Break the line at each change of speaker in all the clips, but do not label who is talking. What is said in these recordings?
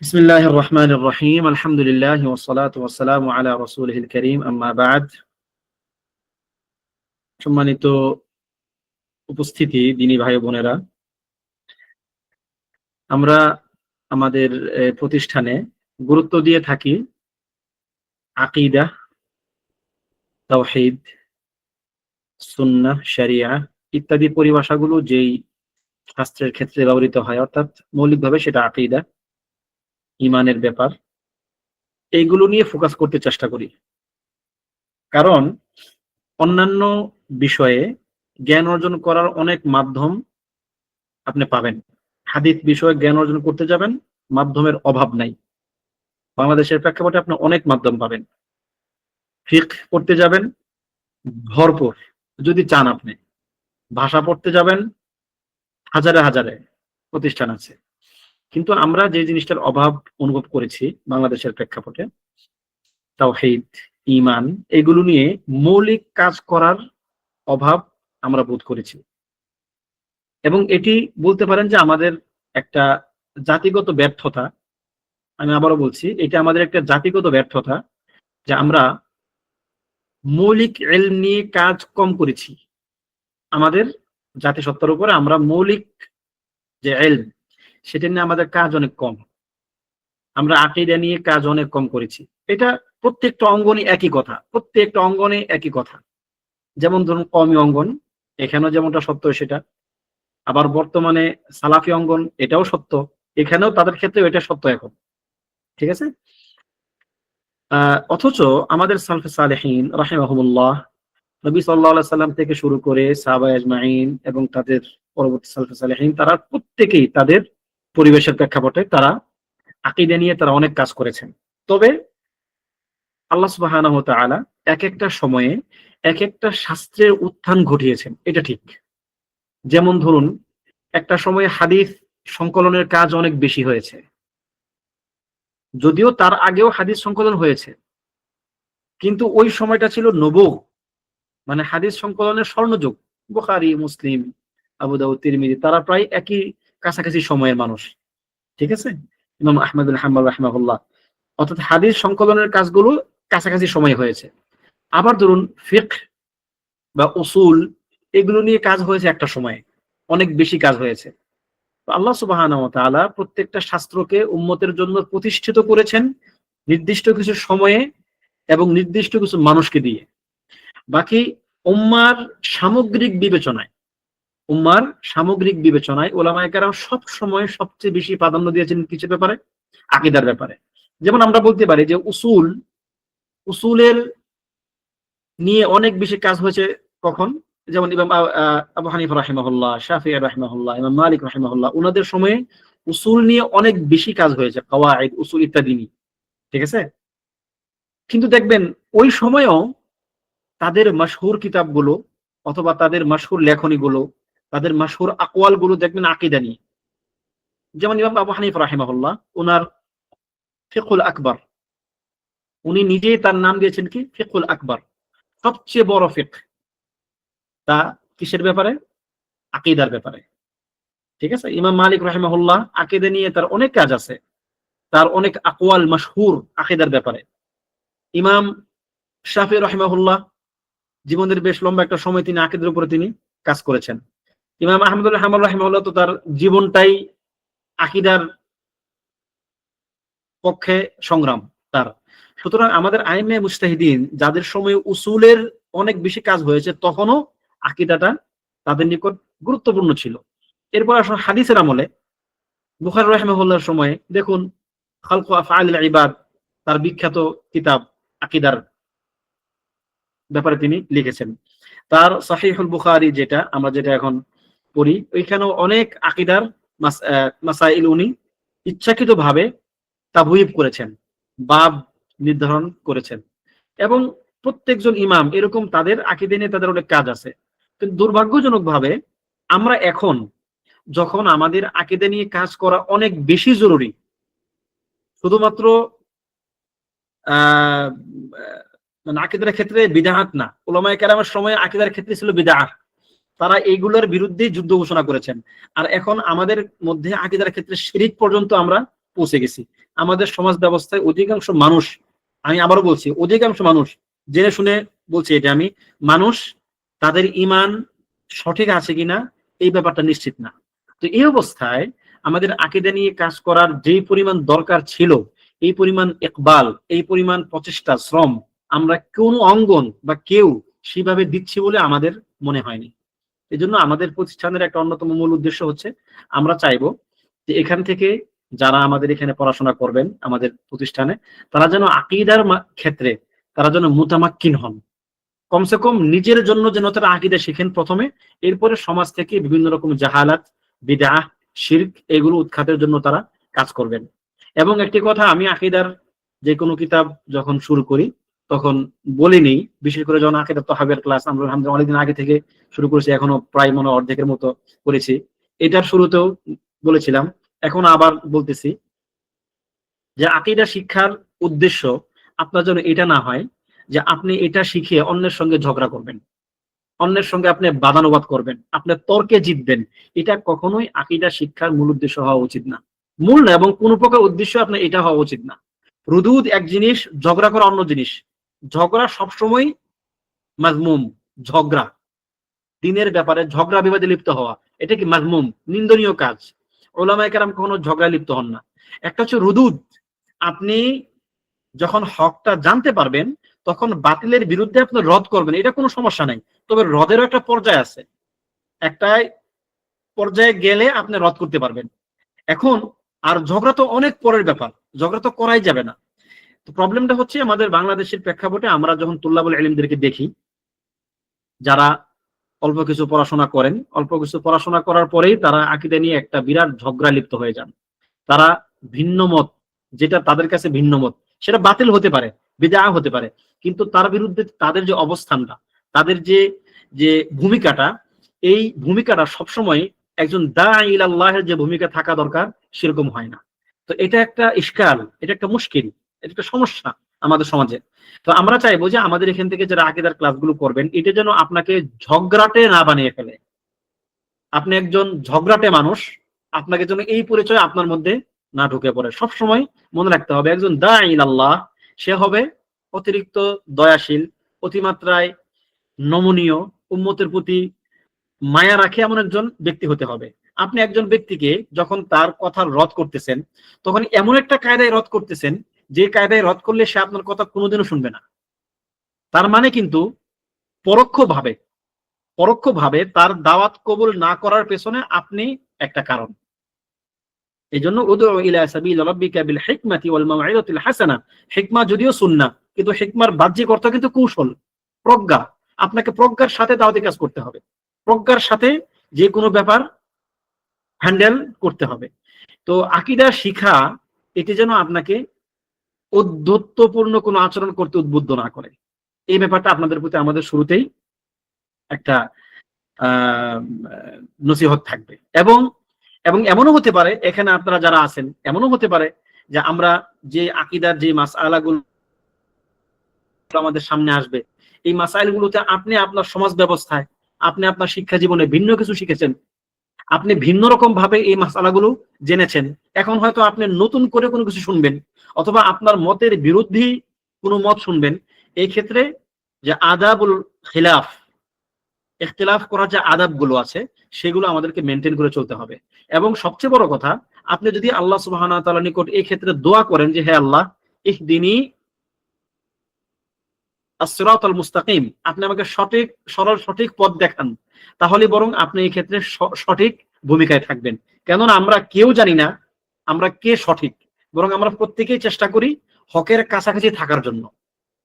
বিসমিল্লাহির রহমানির রহিম আলহামদুলিল্লাহ ওয়াসসালাতু ওয়াসসালামু আলা রাসূলিল কারীম আম্মা বা'দ। সম্মানিত উপস্থিতি দিনী ভাই বোনেরা, আমরা আমাদের প্রতিষ্ঠানে গুরুত্ব দিয়ে থাকি আকীদা, তাওহীদ, সুন্নাহ, শরিয়া ইত্যাদি পরিভাষাগুলো যেই শাস্ত্রের ক্ষেত্রে ব্যবহৃত হয়, অর্থাৎ মৌলিকভাবে সেটা আকীদা, ঈমানের ব্যাপার, এইগুলো নিয়ে ফোকাস করতে চেষ্টা করি। কারণ অন্যান্য বিষয়ে জ্ঞান অর্জন করার অনেক মাধ্যম আপনি পাবেন। হাদিস বিষয়ে জ্ঞান অর্জন করতে যাবেন, মাধ্যমের অভাব নাই। বাংলাদেশের প্রেক্ষাপটে আপনি অনেক মাধ্যম পাবেন। ফিকহ পড়তে যাবেন, ভরপুর, যদি চান আপনি। ভাষা পড়তে যাবেন, হাজারে হাজারে প্রতিষ্ঠান আছে। কিন্তু আমরা যে জিনিসটার অভাব অনুভব করেছি বাংলাদেশের প্রেক্ষাপটে, তাওহীদ, ঈমান, এগুলো নিয়ে মৌলিক কাজ করার অভাব আমরা বোধ করেছি। এবং এটি বলতে পারেন যে আমাদের একটা জাতিগত ব্যর্থতা। আমি আবারও বলছি, এটা আমাদের একটা জাতিগত ব্যর্থতা যে আমরা মৌলিক ইলম নিয়ে কাজ কম করেছি। আমাদের জাতিসত্তার উপরে আমরা মৌলিক যে ইলম, সেটা নিয়ে আমাদের কাজ অনেক কম। আমরা আকীদা নিয়ে কাজ অনেক কম করেছি। এটা প্রত্যেকটা অঙ্গনে একই কথা, প্রত্যেকটা অঙ্গনে একই কথা। যেমন ধরুন কওমি অঙ্গন, এখানেও যেমনটা সত্য সেটা। আবার বর্তমানে সালাফি অঙ্গন, এটাও সত্য, এখানেও তাদের ক্ষেত্রে এটা সত্য এখন। ঠিক আছে? অথচ আমাদের সালফে সালেহিন রাহিমাহুমুল্লাহ, নবী সাল্লাল্লাহু আলাইহি সাল্লাম থেকে শুরু করে সাহাবা আজমাইন এবং তাদের পরবর্তী সালফে সালেহিন, তারা প্রত্যেকেই তাদের পরিবেশের প্রেক্ষাপটে তারা আকীদা নিয়ে তারা অনেক কাজ করেছেন। তবে আল্লাহ সুবহানাহু ওয়া তাআলা এক একটা সময়ে এক একটা শাস্ত্রের উত্থান ঘটিয়েছেন, এটা ঠিক। যেমন ধরুন, একটা সময়ে হাদিস সংকলনের কাজ অনেক বেশি হয়েছে, যদিও তার আগেও হাদিস সংকলন হয়েছে, কিন্তু ওই সময়টা ছিল নবুয়, মানে হাদিস সংকলনের স্বর্ণযুগ। বুখারী, মুসলিম, আবু দাউদ, তিরমিজি, তারা প্রায় একই কাছাকাছি সময়ের মানুষ। ঠিক আছে? ইমাম আহমদ বিন হাম্বল রাহিমাহুল্লাহ। অর্থাৎ হাদিস সংকলনের কাজগুলো কাছাকাছি সময় হয়েছে। আবার ধরুন ফিকহ বা উসুল, এগুলো নিয়ে কাজ হয়েছে একটা সময়ে, অনেক বেশি কাজ হয়েছে। তো আল্লাহ সুবহানাহু ওয়া তাআলা প্রত্যেকটা শাস্ত্রকে উম্মতের জন্য প্রতিষ্ঠিত করেছেন নির্দিষ্ট কিছু সময়ে এবং নির্দিষ্ট কিছু মানুষকে দিয়ে। বাকি উম্মার সামগ্রিক বিবেচনায়, উম্মার সামগ্রিক বিবেচনায় ওলামায়ে কেরাম সব সময় সবচেয়ে বেশি প্রাধান্য দিয়েছেন কিছু ব্যাপারে, আকীদার ব্যাপারে। যেমন আমরা বলতে পারি যে উসুলের নিয়ে অনেক বেশি কাজ হয়েছে কখন? যেমন ইমাম আবু হানিফা রাহিমাহুল্লাহ, শাফিঈ রাহিমাহুল্লাহ, ইমাম মালিক রাহিমাহুল্লাহ, উনাদের সময়ে উসুল নিয়ে অনেক বেশি কাজ হয়েছে, কাওয়াইদ, উসুল ইত্যাদি নিয়ে। ঠিক আছে? কিন্তু দেখবেন ওই সময়েও তাদের মাশহুর কিতাবগুলো অথবা তাদের মাশহুর লেখনীগুলো, তাদের মাশহুর আকওয়ালগুলো দেখবেন আকীদা নিয়ে। যেমন ইমাম আবু হানিফা রাহিমাহুল্লাহ, উনার ফিকহুল আকবার, উনি নিজেই তার নাম দিয়েছেন কি? ফিকহুল আকবার, সবচেয়ে বড় ফিকহ। তা কিসের ব্যাপারে? আকীদার ব্যাপারে। ঠিক আছে? ইমাম মালিক রাহিমাহুল্লাহ, আকীদা নিয়ে তার অনেক কাজ আছে, তার অনেক আকওয়াল মাশহুর আকীদার ব্যাপারে। ইমাম শাফিঈ রাহিমাহুল্লাহ, জীবনের বেশ লম্বা একটা সময় তিনি আকীদার উপরে তিনি কাজ করেছেন। ইমাম আহমদ বিন হাম্বল রাহিমাহুল্লাহ তো তার জীবনটাই আকীদার পক্ষে সংগ্রাম তার। সুতরাং আমাদের আইম্মায়ে মুজতাহিদিন, যাদের সময় উসুলের অনেক বেশি কাজ হয়েছে, তখনও আকীদাটা তাদের নিকট গুরুত্বপূর্ণ ছিল। এরপর আসুন হাদিসের আমলে। বুখারী রাহিমাহুল্লাহর সময়ে দেখুন খালকু আফআলিল ইবাদ, তার বিখ্যাত কিতাব আকীদার ব্যাপারে তিনি লিখেছেন। তার সহিহুল বুখারী, যেটা এখন পড়ি, ওইখানেও অনেক আকীদার মাসাইল উনি ইচ্ছাকৃতভাবে তাবয়ীব করেছেন, বাব নির্ধারণ করেছেন। এবং প্রত্যেকজন ইমাম এরকম তাদের আকীদা নিয়ে তাদের অনেক কাজ আছে। কিন্তু দুর্ভাগ্যজনকভাবে আমরা এখন, যখন আমাদের আকীদা নিয়ে কাজ করা অনেক বেশি জরুরি, শুধুমাত্র আহ মানে আকীদার ক্ষেত্রে বিদআত না, উলামায়ে কেরামের সময় আকীদার ক্ষেত্রে ছিল বিদআত, তারা এইগুলোর বিরুদ্ধেই যুদ্ধ ঘোষণা করেছেন। আর এখন আমাদের মধ্যে আকীদার ক্ষেত্রে শিরক পর্যন্ত আমরা পৌঁছে গেছি। আমাদের সমাজ ব্যবস্থায় অধিকাংশ মানুষ, আমি আবারও বলছি অধিকাংশ মানুষ, জেনে শুনে বলছি এটা আমি, মানুষ তাদের ঈমান সঠিক আছে কিনা এই ব্যাপারটা নিশ্চিত না। তো এই অবস্থায় আমাদের আকীদা নিয়ে কাজ করার যেই পরিমাণ দরকার ছিল, এই পরিমাণ ইকবাল, এই পরিমাণ প্রচেষ্টা শ্রম আমরা কোনো অঙ্গন বা কেউ সেভাবে দিচ্ছি বলে আমাদের মনে হয়নি। এই জন্য আমাদের প্রতিষ্ঠানের একটা অন্যতম মূল উদ্দেশ্য হচ্ছে, আমরা চাইবো যে এখান থেকে যারা আমাদের এখানে পড়াশোনা করবেন আমাদের প্রতিষ্ঠানে, তারা যেন আকীদার ক্ষেত্রে তারা যেন মুতামাক্কিন হন, কমসে কম নিজের জন্য যেন তারা আকীদা শিখেন প্রথমে, এরপরে সমাজ থেকে বিভিন্ন রকম জাহালাত, বিদআহ, শিরক এগুলো উৎখাতের জন্য তারা কাজ করবেন। এবং একটি কথা, আমি আকীদার যে কোনো কিতাব যখন শুরু করি তখন বলিনি, বিশেষ করে যখন আকীদা তাহাবিয়ার ক্লাস আমরা আলহামদুলিল্লাহ অনেকদিন আগে থেকে শুরু করেছি, এখনো প্রায় মনে অর্ধেকের মতো করেছি, এটার শুরুতেও বলেছিলাম, এখন আবার বলতেছি যে আকীদা শিক্ষার উদ্দেশ্য আপনার জন্য এটা না হয় যে আপনি এটা শিখে অন্যের সঙ্গে ঝগড়া করবেন, অন্যের সঙ্গে আপনি বাদানুবাদ করবেন, আপনি তর্কে জিতবেন। এটা কখনোই আকীদা শিক্ষার মূল উদ্দেশ্য হওয়া উচিত না, মূল না, এবং কোন প্রকার উদ্দেশ্য আপনার এটা হওয়া উচিত না। রুদুদ এক জিনিস, ঝগড়া করা অন্য জিনিস। ঝগড়া সবসময় মাজমুম, ঝগড়া দিনের ব্যাপারে ঝগড়া বিবাদে লিপ্ত হওয়া, এটা কি মাজমুম, নিন্দনীয় কাজ। ওলামায়ে কেরাম কখনো ঝগড়ায় লিপ্ত হন না। একটা হচ্ছে রুদুদ, আপনি যখন হকটা জানতে পারবেন তখন বাতিলের বিরুদ্ধে আপনি রদ করবেন, এটা কোনো সমস্যা নাই, তবে রদেরও একটা পর্যায় আছে, একটা পর্যায়ে গেলে আপনি রদ করতে পারবেন। এখন আর ঝগড়া তো অনেক পরের ব্যাপার, ঝগড়া তো করাই যাবে না। তো প্রবলেমটা হচ্ছে আমাদের বাংলাদেশের প্রেক্ষাপটে আমরা যখন তুল্লাবুল ইলমদেরকে দেখি, যারা অল্প কিছু পড়াশোনা করেন, অল্প কিছু পড়াশোনা করার পরেই তারা আকীদা নিয়ে একটা বিরাট ঝগড়া লিপ্ত হয়ে যান। তারা ভিন্ন মত, যেটা তাদের কাছে ভিন্ন মত, সেটা বাতিল হতে পারে, বিদআহ হতে পারে, কিন্তু তার বিরুদ্ধে তাদের যে অবস্থানটা, তাদের যে যে ভূমিকাটা, এই ভূমিকাটা সবসময় একজন দাঈ ইলাল্লাহের যে ভূমিকা থাকা দরকার সেরকম হয় না। তো এটা একটা ইশকাল, এটা একটা মুশকিল, এটা একটা সমস্যা আমাদের সমাজে। তো আমরা চাইবো যে আমাদের এখান থেকে যারা আকীদার ক্লাসগুলো করবেন, এটা যেন আপনাকে ঝগড়াটে না বানিয়ে ফেলে। আপনি একজন ঝগড়াটে মানুষ, আপনাকে যেন এই পরিচয় আপনার মধ্যে না ঢুকে পড়ে। সবসময় মনে রাখতে হবে একজন দাঈ ইলাল্লাহ সে হবে অতিরিক্ত দয়াশীল, অতিমাত্রায় নমনীয়, উম্মতের প্রতি মায়া রাখে এমন একজন ব্যক্তি হতে হবে। আপনি একজন ব্যক্তিকে যখন তার কথা রদ করতেছেন, তখন এমন একটা কায়দায় রদ করতেছেন যে কায়দায় রদ করলে সে আপনার কথা কোনোদিনও শুনবে না। তার মানে কিন্তু পরোক্ষভাবে পরোক্ষভাবে তার দাওয়াত কবুল না করার পেছনে আপনি একটা কারণ। এই জন্য উদউ ইলা সাবিল রাব্বিকা বিল হিকমাতি ওয়াল মাউইযাতিল হাসানা, হিকমা যদিও সুন্নাহ, কিন্তু হিকমার বাহ্যিক অর্থ কিন্তু কৌশল, প্রজ্ঞা। আপনাকে প্রজ্ঞার সাথে দাওয়াতি কাজ করতে হবে, প্রজ্ঞার সাথে যে কোনো ব্যাপার হ্যান্ডেল করতে হবে। তো আকীদা শিখা এটি যেন আপনাকে ঔদ্ধত্যপূর্ণ কোনো আচরণ করতে উদ্বুদ্ধ না করে। এই ব্যাপারটা আপনাদের প্রতি আমাদের শুরুতেই একটা আহ নসিহত থাকবে। এবং এবং এমনও হতে পারে, এখানে আপনারা যারা আছেন, এমনও হতে পারে যে আমরা যে আকীদার যে মাসআলাগুলো আমাদের সামনে আসবে, এই মাসাইলগুলোতে আপনি আপনার সমাজ ব্যবস্থায়, আপনি আপনার শিক্ষা জীবনে ভিন্ন কিছু শিখেছেন, আপনি ভিন্ন রকম ভাবে এই মাসালাগুলো জেনেছেন। এখন হয়তো আপনি নতুন করে কোনো কিছু শুনবেন, অথবা আপনার মতের বিরোধী কোনো মত শুনবেন। এই ক্ষেত্রে যে আদাবুল খিলাফ, ইখতিলাফ করার যে আদাবগুলো আছে সেগুলো আমাদেরকে মেনটেন করে চলতে হবে। এবং সবচেয়ে বড় কথা, আপনি যদি আল্লাহ সুবহানাহু ওয়া তাআলার নিকট এই ক্ষেত্রে দোয়া করেন যে হে আল্লাহ ইহদিনী as-siratal মুস্তাকিম, আপনি আমাকে সঠিক সরল সঠিক পথ দেখান, তাহলে বরং আপনি এই ক্ষেত্রে সঠিক ভূমিকায় থাকবেন। কেননা আমরা কেউ জানি না আমরা কে সঠিক, বরং আমরা প্রত্যেকেই চেষ্টা করি হকের কাছাকাছি থাকার জন্য।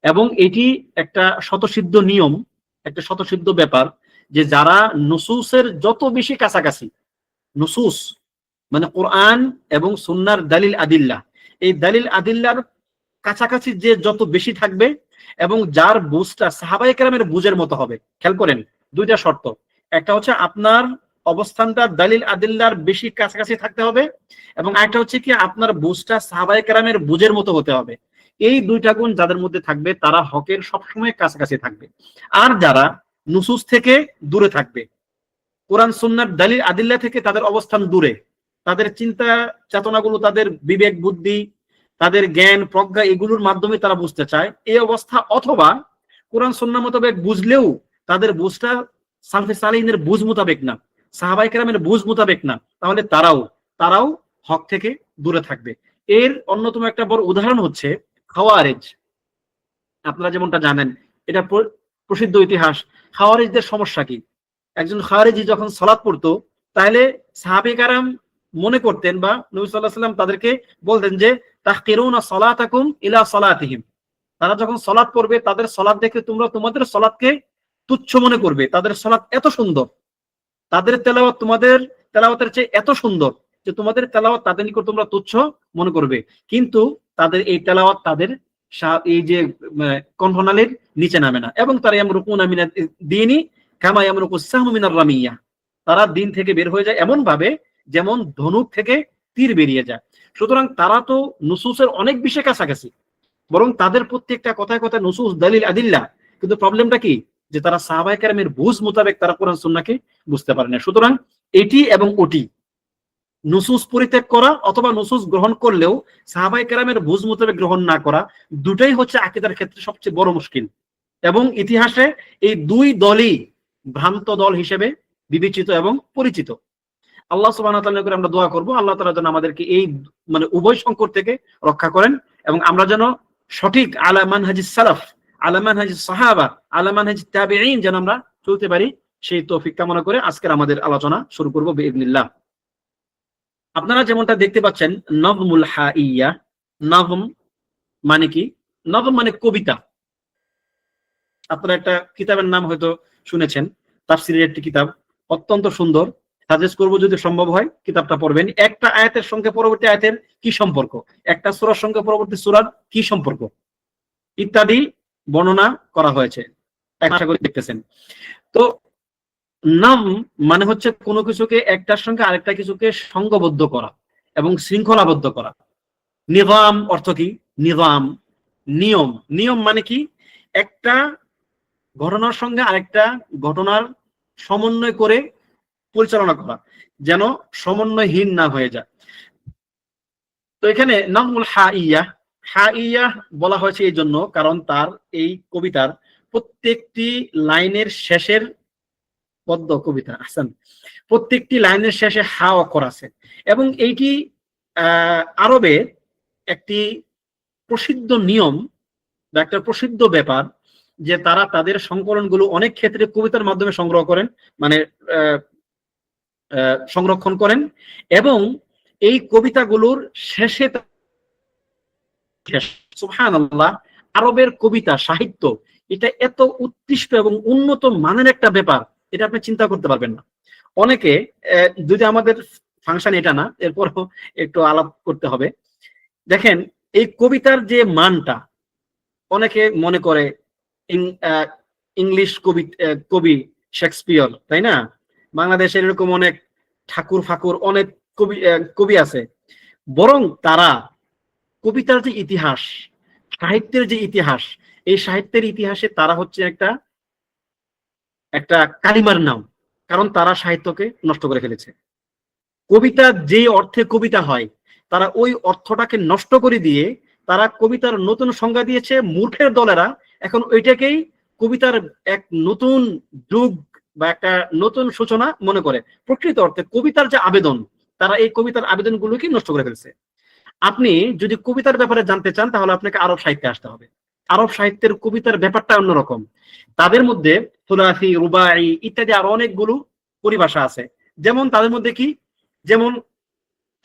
এবং এটি একটা স্বতঃসিদ্ধ নিয়ম, একটা স্বতঃসিদ্ধ ব্যাপার, যে যারা নুসুসের যত বেশি কাছাকাছি, নুসুস মানে কোরআন এবং সুন্নাহর দালিল আদিল্লাহ, এই দালিল আদিল্লার কাছাকাছি যে যত বেশি থাকবে এবং যার বুঝটা সাহাবায়ে কেরামের বুঝের মতো হবে। খেয়াল করেন, দুইটা শর্ত, একটা হচ্ছে আপনার অবস্থানটা দালিল আদিল্লার বেশি কাছাকাছি থাকতে হবে, এবং একটা হচ্ছে কি আপনার বুঝটা সাহাবায়ে কেরামের বুঝের মতো হতে হবে। এই দুইটা গুণ যাদের মধ্যে থাকবে তারা হকের সবসময় কাছাকাছি থাকবে। আর যারা নুসুস থেকে দূরে থাকবে, কোরআন সুন্নাহর দালিল আদিল্লা থেকে তাদের অবস্থান দূরে, তাদের চিন্তা চেতনাগুলো, তাদের বিবেক বুদ্ধি তাদের জ্ঞান প্রজ্ঞা এগুলোর মাধ্যমে তারা বুঝতে চায় এই অবস্থা, অথবা কোরআন সুন্নাহ মোতাবেক বুঝলেও তাদের বুঝটা সালফে সালিহিনের বুঝ মোতাবেক না, সাহাবায়ে কেরামের বুঝ মোতাবেক না, তাহলে তারাও হক থেকে দূরে থাকবে। এর অন্যতম একটা বড় উদাহরণ হচ্ছে খাওয়ারিজ। আপনারা যেমনটা জানেন, এটা প্রসিদ্ধ ইতিহাস। খাওয়ারিজদের সমস্যা কি? একজন খাওয়ারিজি যখন সালাত পড়তো, তাহলে সাহাবে কারাম মনে করতেন বা নবী সাল্লাল্লাহু আলাইহি ওয়াসাল্লাম তাদেরকে বলতেন যে তাহকিরুনা সালাতাকুম ইলা সালাতিহিম, তারা যখন সালাত পড়বে তাদের সালাত দেখে তোমরা তোমাদের সালাতকে তুচ্ছ মনে করবে। তাদের সালাত এত সুন্দর, তাদের তেলাওয়াত তোমাদের তেলাওয়াতের চেয়ে এত সুন্দর যে তোমাদের তেলাওয়াত তাদের নিকট তোমরা তুচ্ছ মনে করবে। কিন্তু তাদের এই তেলাওয়াত তাদের এই যে কণ্ঠনালীর নিচে নামে না, এবং তারা ইয়ামরুকুনা মিনাদ দীনি কামা ইয়ামরুকুস সাহমু মিনার রামিয়া, তারা দিন থেকে বের হয়ে যায় এমন ভাবে যেমন ধনুক থেকে তীর বেরিয়ে যায়। সুতরাং তারা তো নুসুসের অনেক বেশি কাছাকাছি, বরং তাদের প্রত্যেকটা কথায় কথায় নুসুস দলিল আদিল্লা। কিন্তু প্রবলেমটা কি? যে তারা সাহাবায়ে কেরামের বুঝ মোতাবেক তারা কোরআন সুন্নাহকে বুঝতে পারে না। সুতরাং এটি এবং ওটি, নুসুস পরিত্যাগ করা অথবা নুসুস গ্রহণ করলেও সাহাবায়ে কেরামের বুঝ মোতাবেক গ্রহণ না করা, দুটাই হচ্ছে আকীদার ক্ষেত্রে সবচেয়ে বড় মুশকিল। এবং ইতিহাসে এই দুই দলই ভ্রান্ত দল হিসেবে বিবেচিত এবং পরিচিত। আল্লাহ সুবহানাহু ওয়া তাআলার কাছে আমরা দোয়া করব, আল্লাহ তাআলা যেন আমাদেরকে এই উভয় সংকট থেকে রক্ষা করেন, এবং আমরা যেন সঠিক আলা মানহাজিস সালাফ, আলা মানহাজিস সাহাবা, আলা মানহাজিত তাবিঈন যেন আমরা চলতে পারি, সেই তৌফিক কামনা করে আজকের আমাদের আলোচনা শুরু করব বিইذنিল্লাহ। আপনারা যেমনটা দেখতে পাচ্ছেন, নজমুল হাইয়া। নজম মানে কি? নজম মানে কবিতা। আপনারা একটা কিতাবের নাম হয়তো শুনেছেন, তাফসীরের একটি কিতাব, অত্যন্ত সুন্দর। সাজেস্ট করবো যদি সম্ভব হয় কিতাবটা পড়বেন। একটা আয়াতের সঙ্গে পরবর্তী আয়াতের কি সম্পর্ক, একটা সূরার সঙ্গে পরবর্তী সূরার কি সম্পর্ক ইত্যাদি বর্ণনা করা হয়েছে, আশা করি দেখতেছেন। তো নাম মানে হচ্ছে কোনো কিছুকে একটার সঙ্গে আরেকটা কিছুকে সংঘবদ্ধ করা এবং শৃঙ্খলাবদ্ধ করা। নিজাম অর্থ কি? নিজাম নিয়ম। নিয়ম মানে কি? একটা ঘটনার সঙ্গে আরেকটা ঘটনার সমন্বয় করে পরিচালনা করা, যেন সমন্বয়হীন না হয়ে যায়। তো এখানে নাজমুল হাইয়া, হাইয়া বলা হয়েছে এই জন্য কারণ তার এই কবিতার প্রত্যেকটি লাইনের শেষের পদ্য কবিতা আছেন, প্রত্যেকটি লাইনের শেষে হা অক্ষর আছে। এবং এইটি আরবের একটি প্রসিদ্ধ নিয়ম বা একটা প্রসিদ্ধ ব্যাপার, যে তারা তাদের সংকলনগুলো অনেক ক্ষেত্রে কবিতার মাধ্যমে সংগ্রহ করেন, মানে সংরক্ষণ করেন, এবং এই কবিতাগুলোর শেষে সুবহানাল্লাহ, আরবের কবিতা সাহিত্য এটা এত উৎকৃষ্ট এবং উন্নত মানের একটা ব্যাপার, এটা আপনি চিন্তা করতে পারবেন না। অনেকে যদি আমাদের ফাংশন এটা না, এরপরও একটু আলাপ করতে হবে। দেখেন এই কবিতার যে মানটা, অনেকে মনে করে ইংলিশ কবি শেক্সপিয়র, তাই না? বাংলাদেশের এরকম অনেক ঠাকুর ফাকুর অনেক কবি আছে, বরং তারা কবিতার যে ইতিহাস, সাহিত্যের যে ইতিহাস, এই সাহিত্যের ইতিহাসে তারা হচ্ছে একটা কালিমার নাম, কারণ তারা সাহিত্যকে নষ্ট করে ফেলেছে। কবিতা যে অর্থে কবিতা হয়, তারা ওই অর্থটাকে নষ্ট করে দিয়ে তারা কবিতার নতুন সংজ্ঞা দিয়েছে। মূর্খের দলেরা এখন ওইটাকেই কবিতার এক নতুন যুগ বা একটা নতুন সূচনা মনে করে। প্রকৃত অর্থে কবিতার যে আবেদন, তারা এই কবিতার আবেদনগুলোকে নষ্ট করে ফেলছে। আপনি যদি কবিতার ব্যাপারে জানতে চান, তাহলে আপনাকে আরব সাহিত্যে আসতে হবে। আরব সাহিত্যের কবিতার ব্যাপারটা অন্যরকম। তাদের মধ্যে সুলাসি, রুবাই ইত্যাদি আরো অনেকগুলো পরিভাষা আছে। যেমন তাদের মধ্যে কি, যেমন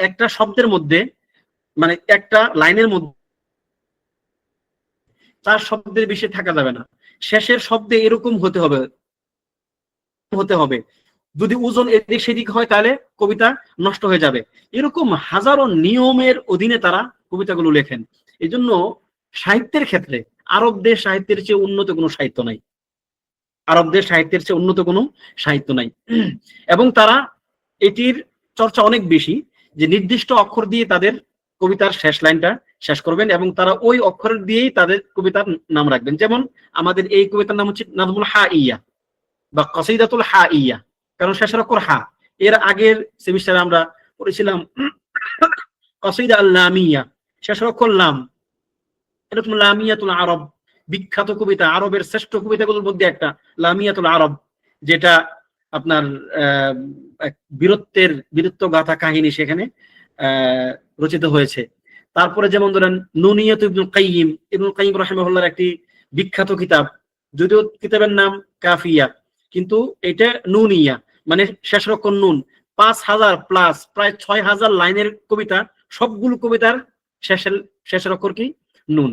একটা শব্দের মধ্যে, মানে একটা লাইনের মধ্যে 4 শব্দের বেশি থাকা যাবে না, শেষের শব্দে এরকম হতে হবে। যদি ওজন এদিক সেদিক হয় তাহলে কবিতা নষ্ট হয়ে যাবে। এরকম হাজারো নিয়মের অধীনে তারা কবিতাগুলো লেখেন। এই জন্য সাহিত্যের ক্ষেত্রে আরবদের সাহিত্যের চেয়ে উন্নত কোনো সাহিত্য নাই, আরবদের সাহিত্যের চেয়ে উন্নত কোনো সাহিত্য নাই। এবং তারা এটির চর্চা অনেক বেশি, যে নির্দিষ্ট অক্ষর দিয়ে তাদের কবিতার শেষ লাইনটা শেষ করবেন, এবং তারা ওই অক্ষর দিয়েই তাদের কবিতার নাম রাখবেন। যেমন আমাদের এই কবিতার নাম হচ্ছে নাজমুল হাইয়া বা কসিদাতুল হাইয়া, কারণ শেষের অক্ষর হা। এর আগের সেমিস্টারে আমরা পড়েছিলাম কসিদা আল লামিয়া, শেষ অক্ষর লাম। এরকম লামিয়াতুল আরব, বিখ্যাত কবিতা, আরবের শ্রেষ্ঠ কবিতাগুলোর মধ্যে একটা লামিয়াতুল আরব, যেটা আপনার এক বীরত্ব গাথা কাহিনী সেখানে রচিত হয়েছে। তারপরে যেমন ধরেন নুনিয়াত ইবনুল কাইয়িম রাহিমাহুল্লাহর একটি বিখ্যাত কিতাব, যদিও কিতাবের নাম কাফিয়া, কিন্তু এটা নুনিয়া মানে শেষ অক্ষর নুন। 5000 প্লাস প্রায় 6000 লাইনের কবিতা, সবগুলো কবিতার শেষের অক্ষর কি? নুন।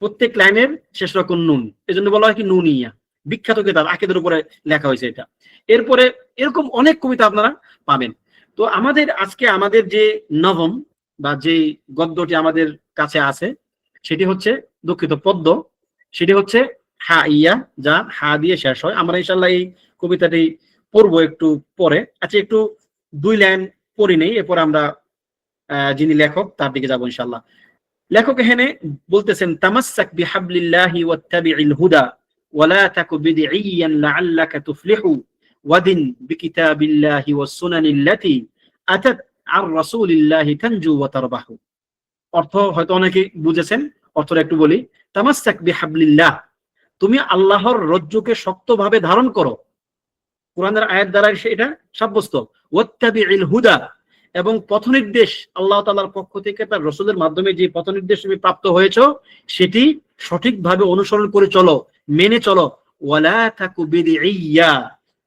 প্রত্যেক লাইনের শেষ অক্ষর নুন, এজন্য বলা হয় কি নুনিয়া। বিখ্যাত কিতাব, আকীদার উপরে লেখা হয়েছে এটা। এরপরে এরকম অনেক কবিতা আপনারা পাবেন। তো আজকে আমাদের যে নবম বা যে গদ্যটি আমাদের কাছে আছে সেটি হচ্ছে দুঃখিত পদ্য, সেটি হচ্ছে হা ইয়া, যা হা দিয়ে শেষ হয়। আমরা ইনশাল্লাহ এই কবিতাটি পড়বো একটু পরে। আচ্ছা, একটু 2 লাইন পড়ি নেই, এরপর আমরা যিনি লেখক তার দিকে যাবো ইনশাল্লাহ। লেখক এখানে বলতেছেন, তামাসসাক বিহাবলিল্লাহি ওয়াত্তাবি'ল হুদা ওয়ালা তাকু বিদঈয়ান লাআল্লাকা তুফলিহু ওয়াদিন বিকিতাবিল্লাহি ওয়াস সুনানিল্লাতি আতাত আর রাসূলিল্লাহি তানজু ওয়া তারবাহু। অর্থ হয়তো অনেকে বুঝেছেন, অর্থটা একটু বলি। তামাসসাক বিহাবলিল্লাহ, তুমি আল্লাহর রজ্জুকে শক্তভাবে ধারণ করো, কোরআনের আয়াত দ্বারা এটা সাব্যস্ত। ওয়াত্তাবি'ল হুদা, এবং পথ নির্দেশ আল্লাহ তাআলার পক্ষ থেকে তার রাসূলের মাধ্যমে যে পথ নির্দেশ তুমি প্রাপ্ত হয়েছো সেটি সঠিকভাবে অনুসরণ করে চলো, মেনে চলো। ওয়ালা তাকু বিদঈয়া,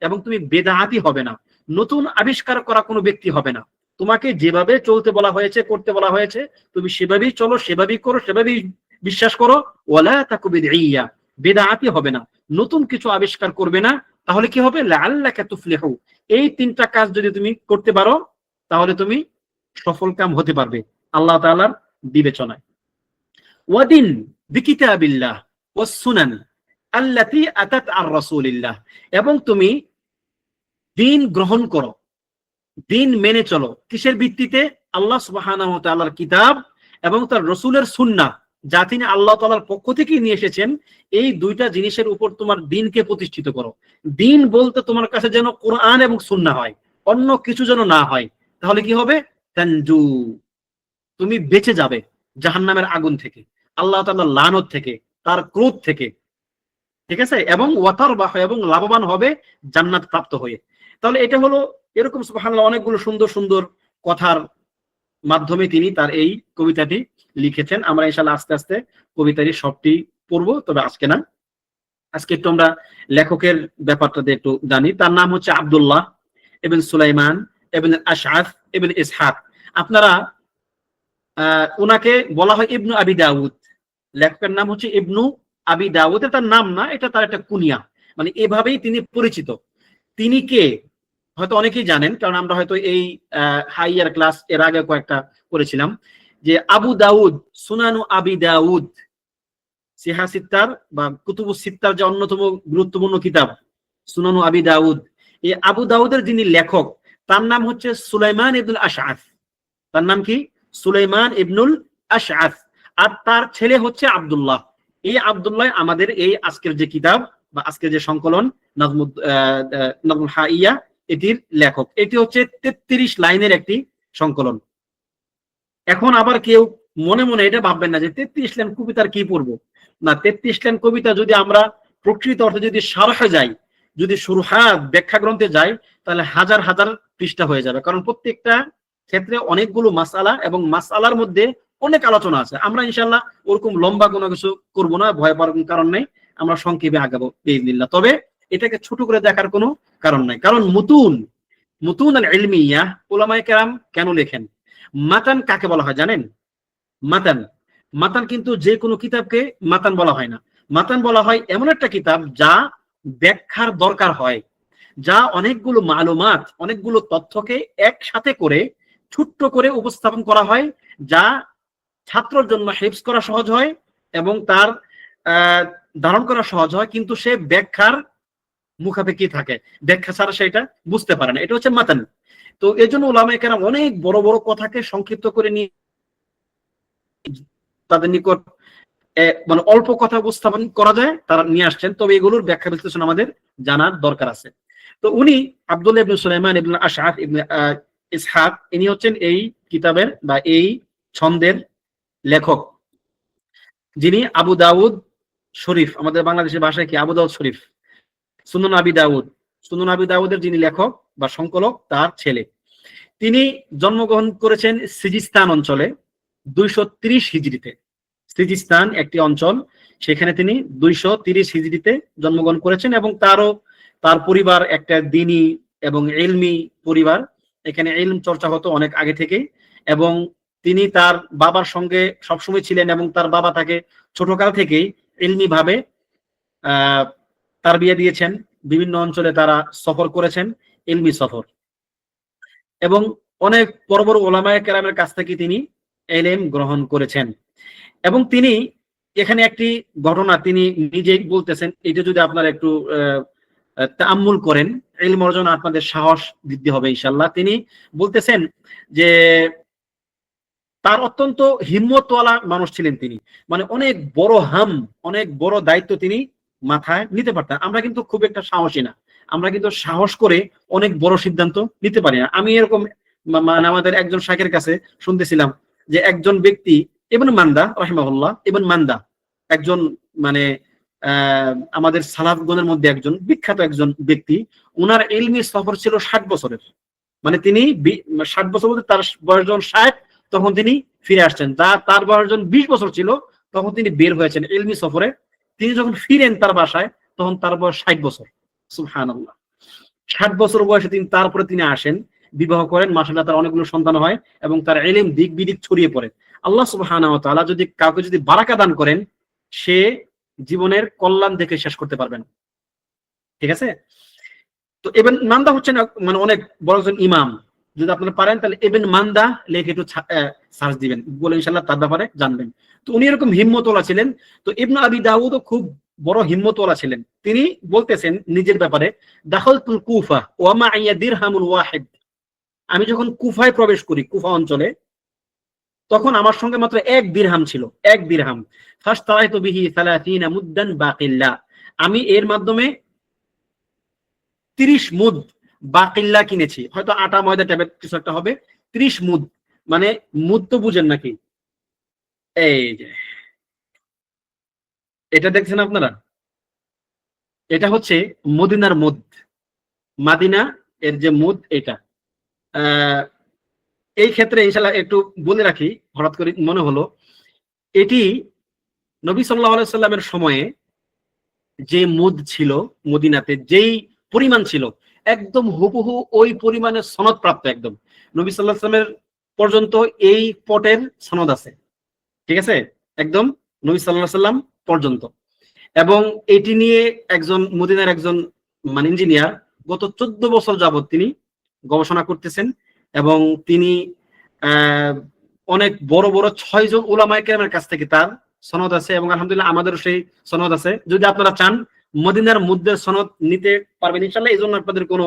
এবং তুমি বেদাতি হবে না, নতুন আবিষ্কার করা কোনো ব্যক্তি হবে না। তোমাকে যেভাবে চলতে বলা হয়েছে, করতে বলা হয়েছে, তুমি সেভাবেই চলো, সেভাবেই করো, সেভাবেই বিশ্বাস করো। ওয়ালা তাকু বিদঈয়া, বেদাতি হবে না, নতুন কিছু আবিষ্কার করবে না। তাহলে কি হবে? লাআল্লাকা তুফলিহু, এই 3টা কাজ যদি তুমি করতে পারো তাহলে তুমি সফল কাম হতে পারবে আল্লাহ তাআলার বিবেচনায়। ওয়াদিন বিকিতাবিল্লাহ ওয়াস সুনান আল্লাতী আতাত আর রাসূলিল্লাহ, এবং তুমি দিন গ্রহণ করো, দিন মেনে চলো। কিসের ভিত্তিতে? আল্লাহ সুবহানাহু ওয়া তাআলার কিতাব এবং তার রাসূলের সুন্নাহ, যা তিনি আল্লাহ তাআলার পক্ষ থেকে নিয়ে এসেছেন। এই 2টা জিনিসের উপর তোমার দিনকে প্রতিষ্ঠিত করো। দিন বলতে তোমার কাছে যেন কোরআন এবং সুন্নাহ হয়, অন্য কিছু যেন না হয়। তাহলে কি হবে? তানজু, তুমি বেঁচে যাবে জাহান্নামের আগুন থেকে, আল্লাহ তাআলার লানত থেকে, তার ক্রোধ থেকে। ঠিক আছে? এবং ওয়াতারবাহ, এবং লাভবান হবে জান্নাত প্রাপ্ত হয়ে। তাহলে এটা হলো এরকম সুবহানাল্লাহ অনেকগুলো সুন্দর সুন্দর কথার মাধ্যমে তিনি তার এই কবিতাটি লিখেছেন। আমরা ইনশাআল্লাহ আস্তে আস্তে কবিতাটি সবটি পড়বো, তবে আজকে না। আজকে একটু আমরা লেখকের ব্যাপারটা দিয়ে একটু জানি। তার নাম হচ্ছে আব্দুল্লাহ ইবনে সুলাইমান ইবনে আশআফ ইবনে ইসহাক। আপনারা ওনাকে বলা হয় ইবনু আবি দাউদ। লেখকের নাম হচ্ছে ইবনু আবি দাউদ, তার নাম না, এটা তার একটা কুনিয়া, মানে এভাবেই তিনি পরিচিত। তিনি কে হয়তো অনেকেই জানেন, কারণ আমরা হয়তো এই হাইয়ার ক্লাস এর আগে কয়েকটা করেছিলাম, যে আবু দাউদ, সুনানু আবি দাউদ, সিহা সিত্তার বা কুতুবুস সিত্তার যে অন্যতম গুরুত্বপূর্ণ কিতাব সুনানু আবি দাউদ। এই আবু দাউদের যিনি লেখক তার নাম হচ্ছে সুলাইমান ইবনুল আশআফ। তার নাম কি? সুলাইমান ইবনুল আশআফ। আর তার ছেলে হচ্ছে আব্দুল্লাহ। এই আব্দুল্লাহ আমাদের এই আজকের যে কিতাব বা আজকের যে সংকলন নাজমুল হাইয়া, এটির লেখক। এটি হচ্ছে 33 লাইনের একটি সংকলন। এখন আবার কেউ মনে মনে এটা ভাববেন না যে 33 লাইন কবিতার কি পড়বো। না, 33 লাইন কবিতা যদি আমরা প্রকৃত অর্থে যদি শারহে যাই, যদি সুরহাত ব্যাখ্যা গ্রন্থে যাই, তাহলে হাজার হাজার পৃষ্ঠা হয়ে যাবে। কারণ প্রত্যেকটা ক্ষেত্রে অনেকগুলো মাসআলা, এবং মাসআলার মধ্যে অনেক আলোচনা আছে। আমরা ইনশাআল্লাহ ওরকম লম্বা কোনো কিছু করবো না, ভয় পাওয়ার কোনো কারণ নেই, আমরা সংক্ষেপে আগাবো বিইজনিল্লাহ। তবে এটাকে ছোট করে দেখার কোনো কারণ নাই, কারণ মুতুন আল ইলমিয়া উলামায়ে কেরাম কেন লেখেন? মাতান কাকে বলা হয় জানেন? মাতান কিন্তু যে কোনো কিতাবকে মাতান বলা হয় না। মাতান বলা হয় এমন একটা কিতাব যা ব্যাখ্যার দরকার হয়, যা অনেকগুলো মালুমাত, অনেকগুলো তথ্যকে একসাথে করে ছোট্ট করে উপস্থাপন করা হয়, যা ছাত্রের জন্য হিফজ করা সহজ হয় এবং তার ধারণ করা সহজ হয়, কিন্তু সে ব্যাখ্যার মুখাপেক্ষি থাকে, ব্যাখ্যা ছাড়া সেটা বুঝতে পারে না। এটা হচ্ছে মাতান। তো এই জন্য উলামায়ে কেরাম অনেক বড় বড় কথাকে সংক্ষিপ্ত করে নিয়ে তাদের নিকট মানে অল্প কথা উপস্থাপন করা যায় তারা নিয়ে আসছেন। তবে এগুলোর ব্যাখ্যা বিশ্লেষণ আমাদের জানার দরকার আছে। তো উনি আব্দুল্লাহ ইবনে সুলাইমান ইবনে আশআফ ইবনে ইসহাক, ইনি হচ্ছেন এই কিতাবের বা এই ছন্দের লেখক, যিনি আবু দাউদ শরীফ, আমাদের বাংলাদেশের ভাষায় কি আবু দাউদ শরীফ, সুনন আবি দাউদ, সুনন আবি দাউদের যিনি লেখক বা সংকলক, তার ছেলে। তিনি জন্মগ্রহণ করেছেন সিজিস্তান অঞ্চলে 230 হিজরিতে। সিজিস্তান একটি অঞ্চল, সেখানে তিনি 230 হিজরিতে জন্মগ্রহণ করেছেন, এবং তার পরিবার একটা দ্বীনী এবং ইলমি পরিবার। এখানে ইলম চর্চা হতো অনেক আগে থেকেই, এবং তিনি তার বাবার সঙ্গে সবসময় ছিলেন, এবং তার বাবা তাকে ছোটকাল থেকেই ইলমি ভাবে তারবিয়া দিয়েছেন। বিভিন্ন অঞ্চলে তারা সফর করেছেন, ইলমি সফর, এবং অনেক বড় বড় ওলামায়ে কেরামের কাছ থেকে তিনি ইলম গ্রহণ করেছেন। এবং তিনি এখানে একটি ঘটনা তিনি নিজেই বলতেছেন, এটা যদি আপনারা একটু তাআম্মুল করেন, ইলম অর্জন আপনাদের সাহস বৃদ্ধি হবে ইনশাআল্লাহ। তিনি বলতেছেন যে তার অত্যন্ত হিম্মতওয়ালা মানুষ ছিলেন তিনি, মানে অনেক বড় অনেক বড় দায়িত্ব তিনি মাথায় নিতে পারতেন। আমরা কিন্তু খুব একটা সাহসী না, আমরা কিন্তু সাহস করে অনেক বড় সিদ্ধান্ত নিতে পারি না। আমি এরকম মানে আমাদের একজন শাইখের কাছে শুনতেছিলাম যে একজন ব্যক্তি ইবনে মান্দা রাহিমাহুল্লাহ, ইবনে মান্দা একজন মানে আমাদের সালাফগণের মধ্যে একজন বিখ্যাত একজন ব্যক্তি, ওনার ইলমি সফর ছিল 60 বছরের। মানে তিনি 60 বছর বলতে তার বয়স যখন 60 তখন তিনি ফিরে আসছেন। তার বয়স যখন 20 বছর ছিল তখন তিনি বের হয়েছেন ইলমি সফরে। তিনি যখন ফিরেন তার বাসায় তখন তার বয়স 60 বছর। সুবহানাল্লাহ, 60 বছর বয়সে তারপরে তিনি আসেন, বিবাহ করেন, মাশাআল্লাহ তার অনেকগুলো সন্তান হয়, এবং তার ইলম দিক বিদিক ছড়িয়ে পড়ে। আল্লাহ সুবহানাহু ওয়া তাআলা যদি কাউকে যদি বারাকা দান করেন, সে জীবনের কল্যাণ দেখে শেষ করতে পারবেন। ঠিক আছে? তো ইবনে মান্দা হচ্ছেন মানে অনেক বড় একজন ইমাম। যদি আপনারা পারেন তাহলে ইবনে মান্দা লিখে একটু সার্চ দিবেন, বলে ইনশাআল্লাহ তার ব্যাপারে জানবেন। তো উনি এরকম হিম্মতওয়ালা ছিলেন। তো ইবনে আবি দাউদও খুব বড় হিম্মতওয়ালা ছিলেন। তিনি বলতেছেন নিজের ব্যাপারে, দাখালতুল কুফা ওয়া মাইয়া দিরহামুন ওয়াহিদ। আমি যখন কুফায় প্রবেশ করি, কুফা অঞ্চলে, তখন আমার সঙ্গে মাত্র 1 দিরহাম ছিল, 1 দিরহাম। ফাশতারাইতু বিহি 30 মুদ্দান বাকিল্লা। আমি এর মাধ্যমে 30 মুদ বাকিল্লা কিনেছি, হয়তো আটা ময়দা টাইপের কিছু একটা হবে। 30 মুদ, মানে মুদ তো বুঝেন নাকি? এই যে এটা দেখছেন আপনারা, এটা হচ্ছে মদিনার মুদ, মাদিনা এর যে মুদ এটা। এই ক্ষেত্রে ইনশাআল্লাহ একটু বলে রাখি, হঠাৎ করে মনে হলো, এটি নবী সাল্লাল্লাহু আলাইহি সাল্লামের সময়ে যে মুদ ছিল মদিনাতে, যেই পরিমাণ ছিল, একদম হুবহু ওই পরিমাণের সনদ প্রাপ্ত। একদম নবী সাল্লাল্লাহু আলাইহি সাল্লামের পর্যন্ত এই পটের সনদ আছে। ঠিক আছে? একদম নবী সাল্লাল্লাহু আলাইহি সাল্লাম পর্যন্ত। এবং এটি নিয়ে একজন মদিনার একজন মানে ইঞ্জিনিয়ার গত 14 বছর যাবত তিনি গবেষণা করতেছেন, এবং তিনি অনেক বড় বড় 6 জন উলামায়ে কেরামের কাছ থেকে তার সনদ আছে, এবং আলহামদুলিল্লাহ আমাদেরও সেই সনদ আছে। যদি আপনারা চান মদিনার মধ্যে সনদ নিতে পারবেন ইনশাআল্লাহ। এই জন্য আপনাদের কোনো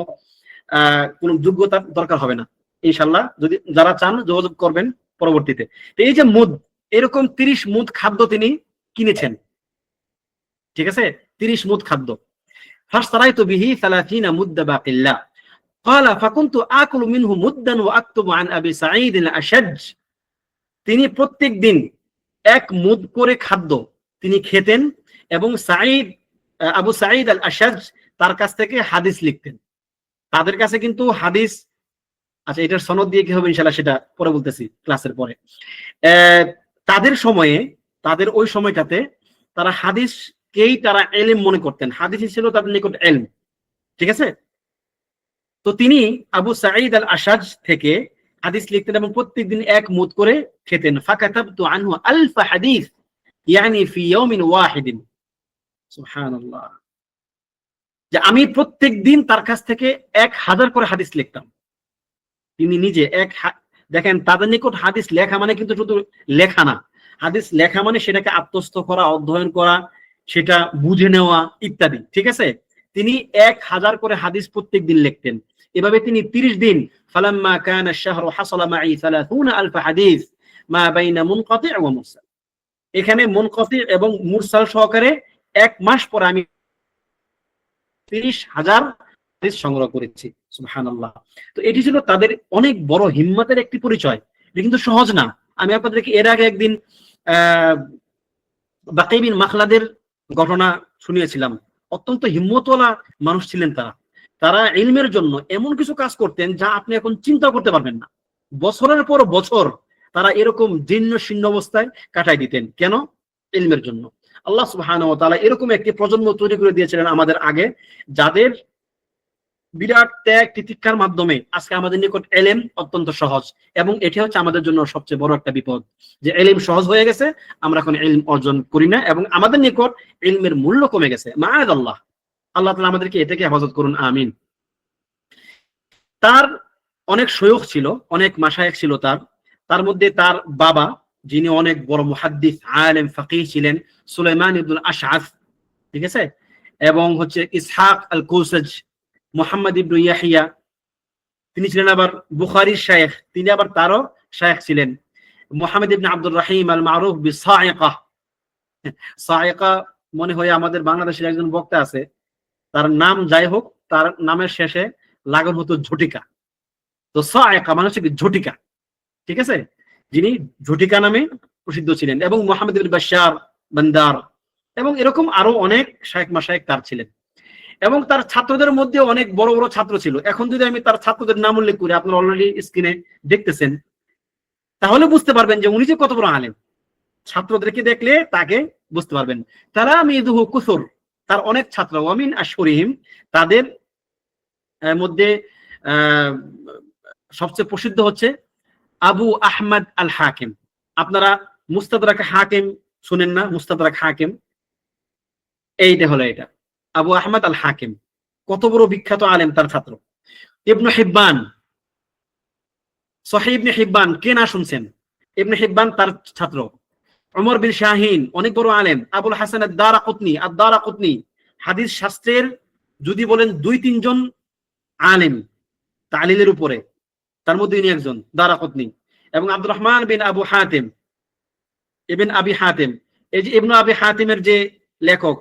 যোগ্যতার দরকার হবে না ইনশাআল্লাহ। যদি যারা চান যোগাযোগ করবেন পরবর্তীতে। তো এই যে মুদ, এরকম 30 মুদ খাদ্য তিনি কিনেছেন। ঠিক আছে? 30 মুদ খাদ্য। ফাশতারাইতু বিহি 30 মুদ্দা বাকিল্লা। قال فكنت آكل منه مدا وأكتب عن أبي سعيد الأشج। তিনি প্রত্যেক দিন 1 মুদ করে খাদ্য তিনি খেতেন, এবং আবু সাঈদ আল আশাজ তার কাছ থেকে হাদিস লিখতেন। তাদের কাছে কিন্তু হাদিস, আচ্ছা এটার সনদ দিয়ে কি হবে ইনশাআল্লাহ সেটা পরে বলতেছি ক্লাসের পরে। তাদের সময়ে, তাদের ওই সময়টাতে তারা হাদিসকেই তারা ইলম মনে করতেন, হাদিসই ছিল তাদের নিকট ইলম। ঠিক আছে? তো তিনি আবু সাঈদ আল আশাজ থেকে হাদিস লিখতেন, এবং প্রত্যেকদিন 1 মুদ করে খেতেন। ফাকাতাবতু আনহু আলফ হাদিস ইয়ানি ফি ইয়াউমিন ওয়াহিদিন। সুবহানাল্লাহ, যে আমি প্রত্যেকদিন তার কাছ থেকে 1000 করে হাদিস লিখতাম। তিনি নিজে দেখেন, তাদের নিকট হাদিস লেখা মানে কিন্তু শুধু লেখা না, হাদিস লেখা মানে সেটাকে আত্মস্থ করা, অধ্যয়ন করা, সেটা বুঝে নেওয়া ইত্যাদি। ঠিক আছে? তিনি 1000 করে হাদিস প্রত্যেকদিন লিখতেন। এভাবে তিনি 30 দিন, ফালাম্মা কানা আশ-শাহরু হাসালা মাই 30000 হাদিস মা বাইনা মুনকাতি ওয়া মুরসাল। এখানে মুনকাতি এবং মুরসাল সহকারে 1 মাস পরে আমি 30,000 হাদিস সংগ্রহ করেছি। সুবহানাল্লাহ। তো এটি ছিল তাদের অনেক বড় হিম্মতের একটি পরিচয়। এটা কিন্তু সহজ না। আমি আপনাদেরকে এর আগে একদিন বাকী বিন মাখলাদের ঘটনা শুনিয়েছিলাম। অত্যন্ত হিম্মতওয়ালা মানুষ ছিলেন তারা। তারা ইলমের জন্য এমন কিছু কাজ করতেন যা আপনি এখন চিন্তা করতে পারবেন না। বছরের পর বছর তারা এরকম জীর্ণ শীর্ণ অবস্থায় কাটাই দিতেন। কেন? ইলমের জন্য। আল্লাহ সুবহানাহু ওয়া তাআলা এরকম একটি প্রজন্ম তৈরি করে দিয়েছিলেন আমাদের আগে, যাদের বিরাট ত্যাগ তিতিক্ষার মাধ্যমে আজকে আমাদের নিকট এলেম অত্যন্ত সহজ। এবং এটি হচ্ছে আমাদের জন্য সবচেয়ে বড় একটা বিপদ, যে এলেম সহজ হয়ে গেছে, আমরা এখন এলম অর্জন করি না এবং আমাদের নিকট এলমের মূল্য কমে গেছে। মাআযাল্লাহ, আল্লাহ তাআলা আমাদেরকে এ থেকে হেফাজত করুন, আমিন। তার অনেক শায়খ ছিল, অনেক মাশায়েখ ছিল তার। তার মধ্যে তার বাবা, যিনি অনেক বড় মুহাদ্দিস, আলেম, ফাকিহ ছিলেন, সুলাইমান ইবনুল আশআস, ঠিক আছে? এবং হচ্ছে ইসহাক আল কৌসাজ, মুহাম্মদ ইবনু ইয়াহিয়া, তিনি ছিলেন আবার বুখারীর শায়খ, তিনি আবার তারও শায়খ ছিলেন। মুহাম্মদ ইবনে আব্দুর রহিম আল মারুফ বিসাইকা, সাইকা মনে হয় আমাদের বাংলাদেশের একজন বক্তা আছে, তার নাম যাই হোক, তার নামের শেষে লাগানো হতো ঝটিকা। তো সাইকা মানে হচ্ছে ঝটিকা, ঠিক আছে? যিনি ঝটিকা নামে প্রসিদ্ধ ছিলেন। এবং মুহাম্মদ ইবনে বাশশার বান্দার, এবং এরকম আরো অনেক শায়খ মাশায়েখ তার ছিলেন। এবং তার ছাত্রদের মধ্যে অনেক বড় বড় ছাত্র ছিল। এখন যদি আমি তার ছাত্রদের নাম উল্লেখ করি, আপনারা অলরেডি স্ক্রিনে দেখতেছেন, তাহলে বুঝতে পারবেন যে উনি যে কত বড় আলেম। ছাত্রদেরকে দেখলে তাকে বুঝতে পারবেন। তারা মিদুহু কুসুর, তার অনেক ছাত্র, ওয়ামিন আশহুরিহিম, তাদের মধ্যে সবচেয়ে প্রসিদ্ধ হচ্ছে আবু আহমদ আল হাকিম। আপনারা মুস্তাদরাক হাকিম শুনেন না? মুস্তাদরাক হাকিম, এইটা হলো এটা, আবু আহমদ আল হাকিম, কত বড় বিখ্যাত আলেম, তার ছাত্র। ইবনে হিব্বান, সহিহ ইবনে হিব্বান, কে না শুনছেন? ইবনে হিব্বান তার ছাত্র। ওমর বিন শাহিন, অনেক বড় আলেম। আবুল হাসান আদ-দারাকুতনি, হাদিস শাস্ত্রের যদি বলেন 2-3 জন আলেম তালিলের উপরে, তার মধ্যে ইনি একজন, দারাকুতনি। এবং আব্দুর রহমান বিন আবু হাতিম, ইবনে আবি হাতিম, এই যে ইবনে আবি হাতিমের যে লেখক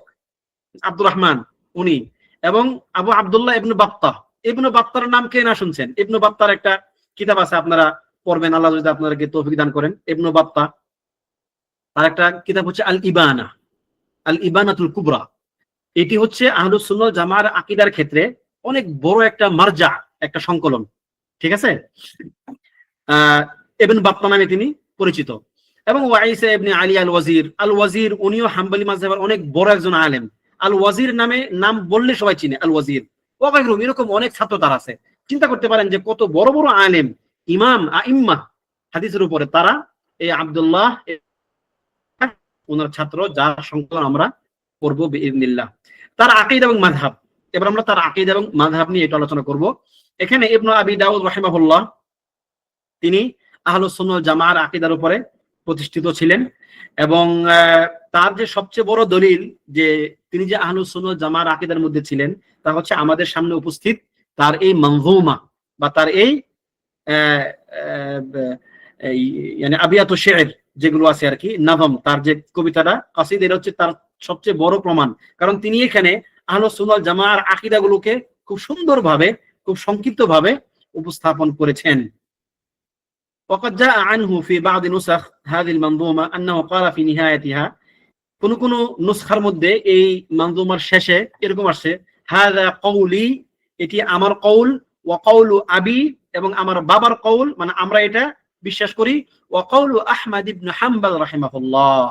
আব্দুর রহমান, উনি। এবং আবু আব্দুল্লাহ ইবনে বাত্তাহ, ইবনে বাত্তার নাম কে না শুনছেন? ইবনে বাত্তার একটা কিতাব আছে, আপনারা পড়বেন, আল্লাহ যদি আপনাদেরকে তৌফিক দান করেন। ইবনে বাত্তাহ, তার একটা কিতাব হচ্ছে আল ইবানা, আল ইবানাতুল কুবরা। এটি হচ্ছে আহলুস সুন্নাহ ওয়াল জামাআর আকীদার ক্ষেত্রে অনেক বড় একটা মারজা, একটা সংকলন, ঠিক আছে? ইবনে বাত্তাহ নামে তিনি পরিচিত। এবং ওয়াইসা ইবনে আলী আল ওয়াজির, আল ওয়াজির উনিও হাম্বলি মাযহাবের অনেক বড় একজন আলেম। আল ওয়াজির নামে নাম বললে সবাই চিনে, আল ওয়াজির। ওয়াগাইরুম, এরকম অনেক ছাত্র তার আছে। চিন্তা করতে পারেন যে কত বড় বড় আলেম, ইমাম, আইম্মা হাদিসের উপরে, তারা এই আব্দুল্লাহ ওনার ছাত্র, যার সংকলন আমরা পড়ব বিইذنিল্লাহ। তার আকীদা এবং মাযহাব, এবার আমরা তার আকীদা এবং মাযহাব নিয়ে এটা আলোচনা করব। এখানে ইবনে আবি দাউদ রাহিমাহুল্লাহ, তিনি আহলুস সুন্নাহ ওয়াল জামাআর আকীদার উপরে প্রতিষ্ঠিত ছিলেন। এবং তার যে সবচেয়ে বড় দলিল যে তিনি যে আহলুস সুন্নাহ ওয়াল জামাআর আকীদার মধ্যে ছিলেন, তা হচ্ছে আমাদের সামনে উপস্থিত তার এই মানজুমা, বা তার এই মানে আবিয়াতু শি'r যেগুলো আছে আর কি, নাযম, তার যে কবিতাটা, কাসিদা, এটা হচ্ছে তার সবচেয়ে বড় প্রমাণ। কারণ তিনি এখানে আহলুস সুন্নাহ ওয়াল জামাআর আকীদাগুলোকে খুব সুন্দরভাবে, খুব সংক্ষিপ্তভাবে উপস্থাপন করেছেন। وقد جاء عنه في بعض نسخ هذه المنظومة أنه قال في نهايتها, কোন কোন নুসখার মধ্যে এই মানজুমার শেষে এরকম আসছে, হাযা কওলি, এটি আমার কওল, ওয়া কওলু আবি, এবং আমার বাবার কওল, মানে আমরা এটা বিশ্বাস করি, ওয়া কওলু আহমদ ইবনে হাম্বল রাহিমাহুল্লাহ,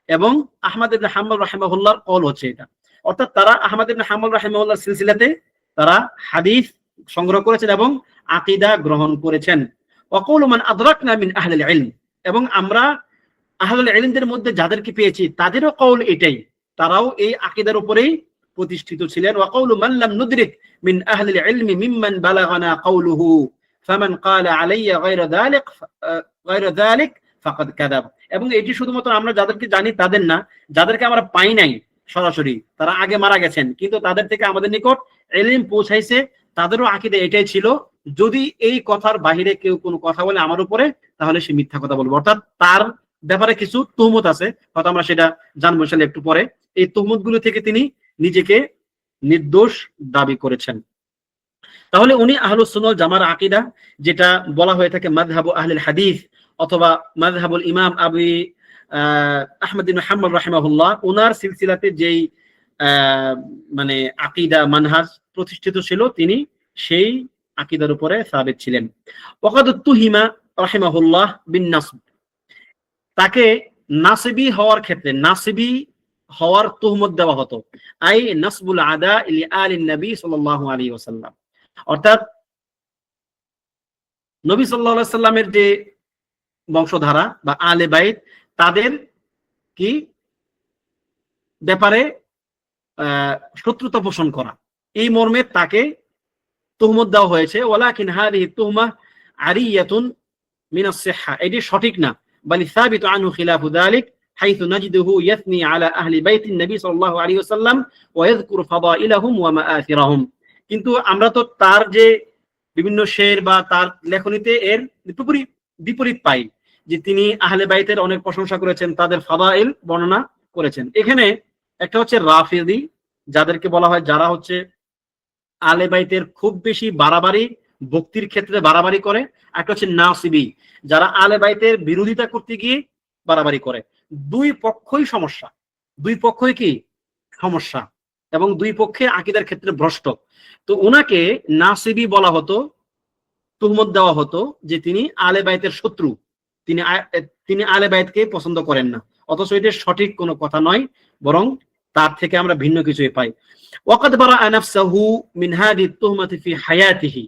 এবং আহমদ ইবনে হাম্বল রাহিমাহুল্লাহর কওল হচ্ছে এটা। অর্থাৎ তারা আহমদ ইবনে হাম্বল রাহিমাহুল্লাহর সিলসিলাতে তারা হাদিস সংগ্রহ করেছেন এবং আকীদা গ্রহণ করেছেন। ওয়া কওলু মান আদরাকনা মিন আহলিল ইলম, এবং আমরা আহলুল ইলমদের মধ্যে যাদেরকে পেয়েছি তাদেরও কওল এটাই, তারাও এই আকীদার উপরেই প্রতিষ্ঠিত ছিলেন। ওয়া কওলু মান লাম নুদরিক মিন আহলিল ইলমি মিম্মান বালাগানা কওলুহু ফামান ক্বালা আলাইয়া গায়রা যালিক ফাকাদ কাযাব, এবং এটি শুধুমাত্র আমরা যাদেরকে জানি তাদের না, যাদেরকে আমরা পাই নাই সরাসরি, তারা আগে মারা গেছেন, কিন্তু তাদের থেকে আমাদের নিকট ইলম পৌঁছাইছে, তাদেরও আকীদা এটাই ছিল, যদি এই কথার বাহিরে কেউ কোনো কথা বলে আমার উপরে, তাহলে সে মিথ্যা কথা বলবে। অর্থাৎ তার ব্যাপারে কিছু তুহমত আছে, হয়তো আমরা সেটা জানবো ইনশাআল্লাহ একটু পরে। এই তুহমতগুলো থেকে তিনি নিজেকে নির্দোষ দাবি করেছেন। তাহলে উনি আহলুস সুন্নাহ ওয়াল জামাআর আকীদা, যেটা বলা হয়ে থাকে মাযহাবু আহলিল হাদিস অথবা মাযহাবুল ইমাম আহমদ ইবনে হাম্বল রাহিমাহুল্লাহ ওনার সিলসিলাতে যেই মানে আকীদা মানহাজ প্রতিষ্ঠিত ছিল তিনি সেই আকীদার উপরে সাবিত ছিলেন। ওয়াকাদ তুহিমা রাহিমাহুল্লাহ বিন নাসব, তাকে নাসিবী হওয়ার ক্ষেত্রে নাসিবী হওয়ার তুহমত দেওয়া হতো। আই নাসবুল আদা ইলি আলিন নবী সাল্লাল্লাহু আলাইহি ওয়াসাল্লাম, অর্থাৎ নবী সাল্লাল্লাহু আলাইহি সাল্লামের যে বংশধারা বা আলে বাইত তাদের কি ব্যাপারে শত্রুতা পোষণ করা, এই মর্মে তাকে তুহমত দেওয়া হয়েছে। ওয়ালাকিন হাদিহি তুহমা আরিয়াতুন মিনাস সিহহা, এটি সঠিক না। বাল সাবিতু আনহু খিলাফু যালিক হাইথু নাজিদুহু ইয়াসনি আলা আহলি বাইতিন নবী সাল্লাল্লাহু আলাইহি ওয়াসাল্লাম ওয়া ইয়াযকুরু ফাদাইলাহুম ওয়া মাআথিরাহুম। কিন্তু আমরা তো তার যে বিভিন্ন শের বা তার লেখনীতে এর বিপরীত পাই যে তিনি আহলে বাইতের অনেক প্রশংসা করেছেন, তাদের ফাদাইল বর্ণনা করেছেন। এখানে একটা হচ্ছে রাফিদি, যাদেরকে বলা হয় যারা হচ্ছে আহলে বাইতের খুব বেশি বাড়াবাড়ি ভক্তির ক্ষেত্রে বাড়াবাড়ি করে। একটা হচ্ছে নাসিবি, যারা আহলে বাইতের বিরোধিতা করতে গিয়ে বাড়াবাড়ি করে। দুই পক্ষই সমস্যা, দুই পক্ষই কি সমস্যা, এবং দুই পক্ষে আকীদার ক্ষেত্রে ভ্রষ্ট। তো ওনাকে নাসিবি বলা হতো, তুহমত দেওয়া হতো যে তিনি আহলে বাইতের শত্রু, তিনি আহলে বাইতকে পছন্দ করেন না। অথচ এটা সঠিক কোনো কথা নয়, বরং তার থেকে আমরা ভিন্ন কিছুই পাই। ওয়াকাদ বারাআ নাফসাহু মিন হাদিহি তুহমাতি ফি হায়াতিহি,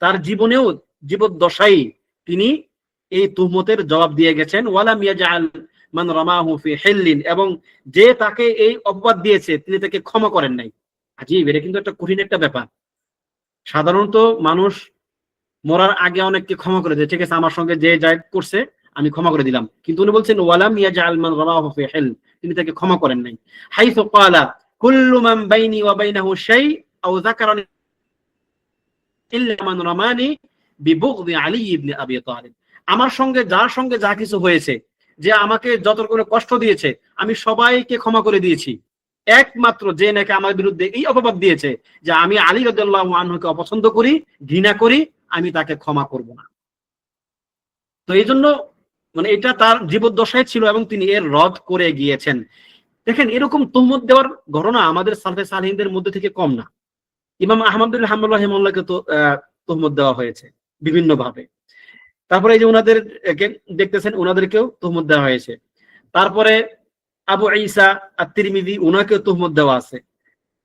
তার জীবনেও জীবদ্দশায় তিনি এই তুহমতের জবাব দিয়ে গেছেন। ওয়ালাম ইয়াজআল মান রামাহু ফি হিল্লিন, এবং যে তাকে এই অপবাদ দিয়েছে তিনি তাকে ক্ষমা করেন নাই। আজীব, এটা কিন্তু একটা কঠিন একটা ব্যাপার। সাধারণত মানুষ মরার আগে অনেককে ক্ষমা করে দেয়, ঠিক আছে আমার সঙ্গে যে যা করছে আমি ক্ষমা করে দিলাম, কিন্তু উনি বলছেন ওয়ালাম ইয়াজআল মান রামাহু ফি হিল, তিনি তাকে ক্ষমা করেন নাই। হাইসু ক্বালা কুল্লু মান বাইনি ওয়া বাইনাহু শাই আও যাকারানি ইল্লা মান রামানি বিবুগদি আলী ইবনে আবি তালিব, আমার সঙ্গে যার সঙ্গে যা কিছু হয়েছে, যে আমাকে যত কোনো কষ্ট দিয়েছে আমি সবাইকে ক্ষমা করে দিয়েছি, একমাত্র যে নাকি আমার বিরুদ্ধে এই অপবাদ দিয়েছে যে আমি আলী রাদিয়াল্লাহু আনহুকে অপছন্দ করি, ঘৃণা করি, আমি তাকে ক্ষমা করব না। তো এই জন্য মানে এটা তার জীবদ্দশায় ছিল এবং তিনি এর রদ করে গিয়েছেন। দেখেন, এরকম তুহমত দেওয়ার ঘটনা আমাদের সালফে সালেহিনদের মধ্যে থেকে কম না। ইমাম আহমদ বিন হাম্বল রাহিমাহুল্লাহকে তো তুহমত দেওয়া হয়েছে বিভিন্ন ভাবে। তারপরে এই যে ওনাদের দেখতেছেন, ওনাদেরকেও তুহমত দেওয়া হয়েছে। তারপরে আবু ঈসা আত-তিরমিজি, ওনাকেও তুহমত দেওয়া আছে।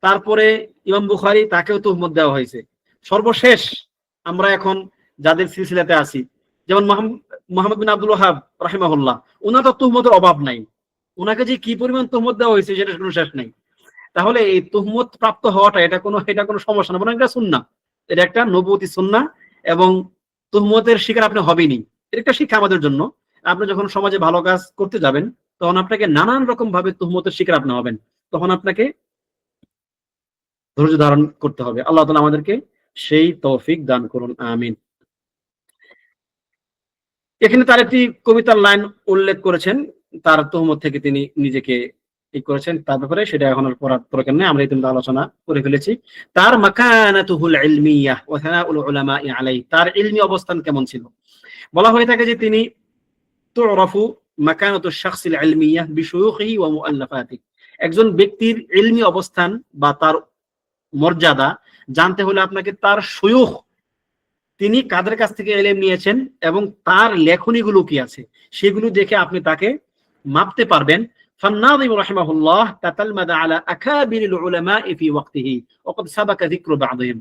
তারপরে ইমাম বুখারী, তাকেও তুহমত দেওয়া হয়েছে। সর্বশেষ আমরা এখন যাদের সিলসিলাতে আছি, যেমন মুহাম্মদ বিন আব্দুল ওয়াহাব রাহিমাহুল্লাহ, ওনার তো তুহমতের অভাব নাই। ওনাকে যে কি পরিমাণ তুহমত দেওয়া হয়েছে সেটা কোনো শেষ নাই। তাহলে এই তুহমত প্রাপ্ত হওয়াটা এটা কোনো সমস্যা না, বরং এটা সুন্নাহ, এটা একটা নবুয়তি সুন্নাহ। এবং তুহমতের শিকার আপনি হবেনই, এটা একটা শিক্ষা আমাদের জন্য। আপনি যখন সমাজে ভালো কাজ করতে যাবেন তখন আপনাকে নানান রকম ভাবে তুহমতের শিকার আপনি হবেন, তখন আপনাকে ধৈর্য ধারণ করতে হবে। আল্লাহ তাআলা আমাদেরকে সেই তৌফিক দান করুন, আমিন। এখানে তার একটি কবিতার লাইন উল্লেখ করেছেন, তার তুহমত থেকে তিনি নিজেকে ঠিক করেছেন, তার ব্যাপারে সেটা এখন আর পড়ার দরকার নেই, আমরা ইতিমধ্যে আলোচনা করে ফেলেছি। তার মাকানাতুহুল ইলমিয়াহ ওয়া সানাউল উলামাই আলাইহি, তার ইলমি অবস্থান কেমন ছিল। বলা হয়ে থাকে যে তিনি তুরাফু মাকানাতুশ শাখসিল ইলমিয়াহ বিশুয়ুখিহি ওয়া মুআল্লাফাতিহি, একজন ব্যক্তির ইলমি অবস্থান বা তার মর্যাদা জানতে হলে আপনাকে তার শুয়ুখ, তিনি কাদের কাছ থেকে ইলম নিয়েছেন এবং তার লেখনীগুলো কি আছে সেগুলো দেখে আপনি তাকে মাপতে পারবেন। ফান্নাযিম রাহিমাহুল্লাহ তাতালমাদা আলা আকাবিরিল উলামা'i ফি ওয়াক্তিহি ওয়া ক্বাদ সাবাকা যিকরু বা'দিহিম,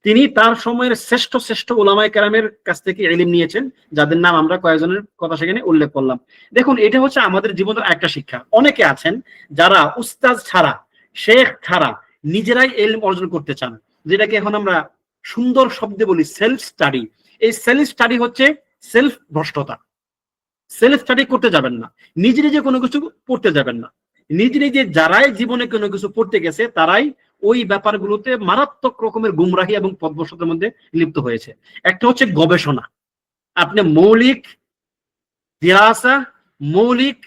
তিনি তার সময়ের শ্রেষ্ঠ শ্রেষ্ঠ উলামায়ে কেরামের কাছ থেকে ইলম নিয়েছেন, যাদের নাম আমরা কয়েকজনের কথা সেখানে উল্লেখ করলাম। দেখুন, এটা হচ্ছে আমাদের জীবনের একটা শিক্ষা। অনেকে আছেন যারা উস্তাদ ছাড়া, শেখ ছাড়া নিজেরাই ইলম অর্জন করতে চান, যেটাকে এখন আমরা সুন্দর শব্দে বলি সেলফ স্টাডি। এই সেলফ স্টাডি হচ্ছে সেলফ ভ্রষ্টতা। সেলফ স্টাডি করতে যাবেন না, নিজে নিজে কোনো কিছু পড়তে যাবেন না। নিজে নিজে যারাই জীবনে কোনো কিছু পড়তে গেছে তারাই ওই ব্যাপারগুলোতে মারাত্মক রকমের গুমরাহি এবং পথভ্রষ্টতার মধ্যে লিপ্ত হয়েছে। একটা হচ্ছে গবেষণা, আপনি মৌলিক দিরাসা, মৌলিক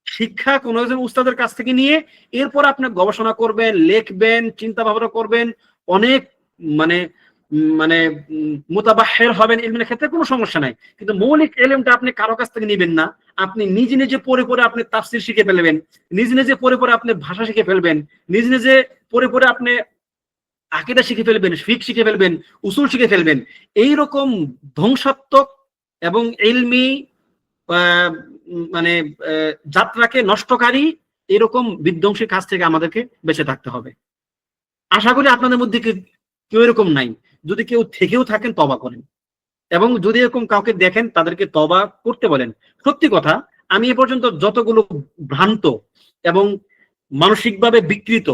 শিক্ষা কোনো একজন উস্তাদের কাছ থেকে নিয়ে এরপর আপনি গবেষণা করবেন, লিখবেন, চিন্তা ভাবনা করবেন, অনেক মানে মানে মুতাবাহহির হবেন ইলমের ক্ষেত্রে কোনো সমস্যা নাই, কিন্তু মৌলিক ইলমটা আপনি কারো কাছ থেকে নেবেন না। আপনি নিজে নিজে পড়ে পড়ে আপনি তাফসীর শিখে ফেলবেন, নিজে নিজে পড়ে পড়ে আপনি ভাষা শিখে ফেলবেন, নিজে নিজে পড়ে পড়ে আপনি আকীদা শিখে ফেলবেন, ফিকহ শিখে ফেলবেন, উসুল শিখে ফেলবেন। এইরকম ধ্বংসাত্মক এবং ইলমি মানে যাত্রাকে নষ্টকারী এরকম বিধ্বংসী কাজ থেকে আমাদেরকে বেঁচে থাকতে হবে। আশা করি আপনাদের মধ্যে কেউ এরকম নাই। যদি কেউ থেকেও থাকেন তওবা করেন, এবং যদি এরকম কাউকে দেখেন তাদেরকে তওবা করতে বলেন। সত্যি কথা, আমি এ পর্যন্ত যতগুলো ভ্রান্ত এবং মানসিকভাবে বিকৃত,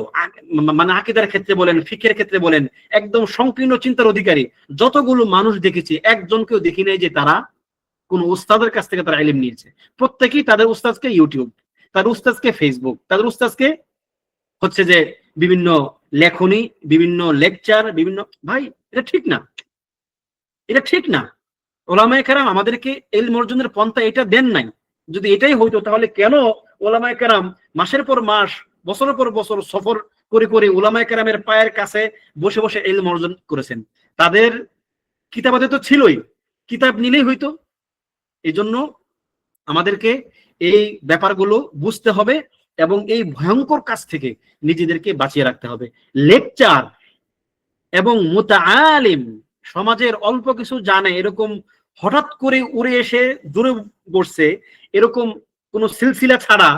মানে আকীদার ক্ষেত্রে বলেন, ফিকহের ক্ষেত্রে বলেন, একদম সংকীর্ণ চিন্তার অধিকারী যতগুলো মানুষ দেখেছি, একজনকেও দেখি নাই যে তারা কোন উস্তাদের কাছ থেকে তারা ইলম নিয়েছে। প্রত্যেকেই তাদের উস্তাদকে ইউটিউব, তাদের উস্তাদকে ফেসবুক, তাদের উস্তাদকে হচ্ছে যে বিভিন্ন লেখনী, বিভিন্ন লেকচার, বিভিন্ন, ভাই এটা ঠিক না, এটা ঠিক না। ওলামায়ে কেরাম আমাদেরকে ইলম অর্জনের পন্থা এটা দেন নাই। যদি এটাই হইতো তাহলে কেন ওলামায়ে কেরাম মাসের পর মাস, বছরের পর বছর সফর করে করে ওলামায়ে কেরামের পায়ের কাছে বসে বসে ইলম অর্জন করেছেন? তাদের কিতাবাতে তো ছিলই, কিতাব নিলেই হইতো। এই জন্য আমাদেরকে এই ব্যাপারগুলো বুঝতে হবে এবং এই ভয়ঙ্কর কাজ থেকে নিজেদেরকে বাঁচিয়ে রাখতে হবে। লেকচার এবং মুতাআলিম, সমাজের অল্প কিছু জানে এরকম হঠাৎ করে উড়ে এসে দূরে বসছে, এরকম কোন সিলসিলা ছাড়া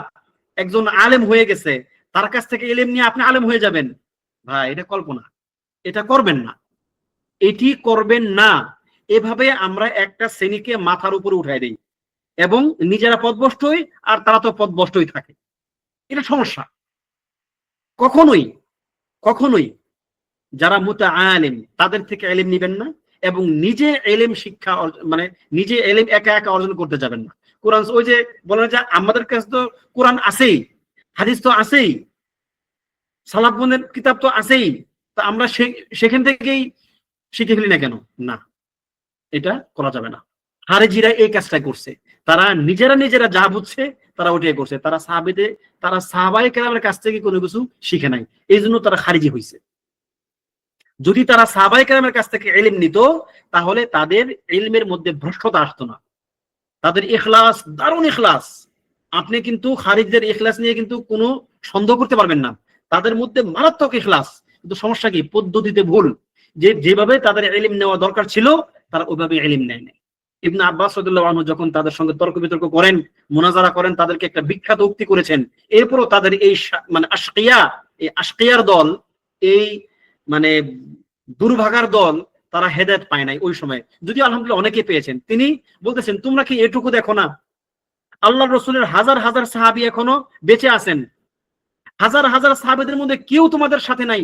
একজন আলেম হয়ে গেছে, তার কাছ থেকে ইলম নিয়ে আপনি আলেম হয়ে যাবেন, ভাই এটা কল্পনা। এটা করবেন না, এটি করবেন না। এভাবে আমরা একটা শ্রেণীকে মাথার উপরে উঠাই দেই এবং নিজেরা পথভ্রষ্ট হই, আর তারা তো পথভ্রষ্টই থাকে। এটা সমস্যা। কখনোই কখনোই যারা মুতাআলিম তাদের থেকে ইলম নেবেন না, এবং নিজে ইলম শিক্ষা মানে নিজে ইলম একা একা অর্জন করতে যাবেন না। কোরআন, ওই যে বলেন যে আমাদের কাছে তো কোরআন আছেই, হাদিস তো আছেই, সালাফগণের কিতাব তো আছেই, তা আমরা সেখান থেকেই শিখে ফেলি না কেন? না, এটা করা যাবে না। খারেজিরা এই কাজটা করছে, তারা নিজেরা যা বুঝছে তারা ওটাই করছে। তারা সাহাবায়ে কেরামের কাছ থেকে কোনো কিছু শিখে নাই, এই জন্য তারা খারিজি হয়েছে। যদি তারা সাহাবায়ে কেরামের কাছ থেকে ইলম নিত তাহলে তাদের ইলমের মধ্যে ভ্রষ্টতা আসতো না। তাদের ইখলাস দারুণ ইখলাস, আপনি কিন্তু খারিজদের ইখলাস নিয়ে কিন্তু কোনো সন্দেহ করতে পারবেন না। তাদের মধ্যে মারাত্মক ইখলাস, কিন্তু সমস্যা কি? পদ্ধতিতে ভুল। যেভাবে তাদের ইলম নেওয়া দরকার ছিল তারা ওইভাবে ইলম নেয় নাই। ইবনে আব্বাস রাদিয়াল্লাহু আনহু যখন তাদের সঙ্গে তর্ক বিতর্ক করেন, মুনাজারা করেন, তাদেরকে একটা বিখ্যাত উক্তি করেছেন। এরপরও তাদের এই মানে এই আশকিয়ার দল, এই মানে দুর্ভাগার দল, তারা হেদায়েত পায় নাই ওই সময়, যদিও আলহামদুলিল্লাহ অনেকে পেয়েছেন। তিনি বলতেছেন, তোমরা কি এটুকু দেখো না? আল্লাহ রসুলের হাজার হাজার সাহাবী এখনো বেঁচে আছেন, হাজার হাজার সাহাবীদের মধ্যে কেউ তোমাদের সাথে নাই।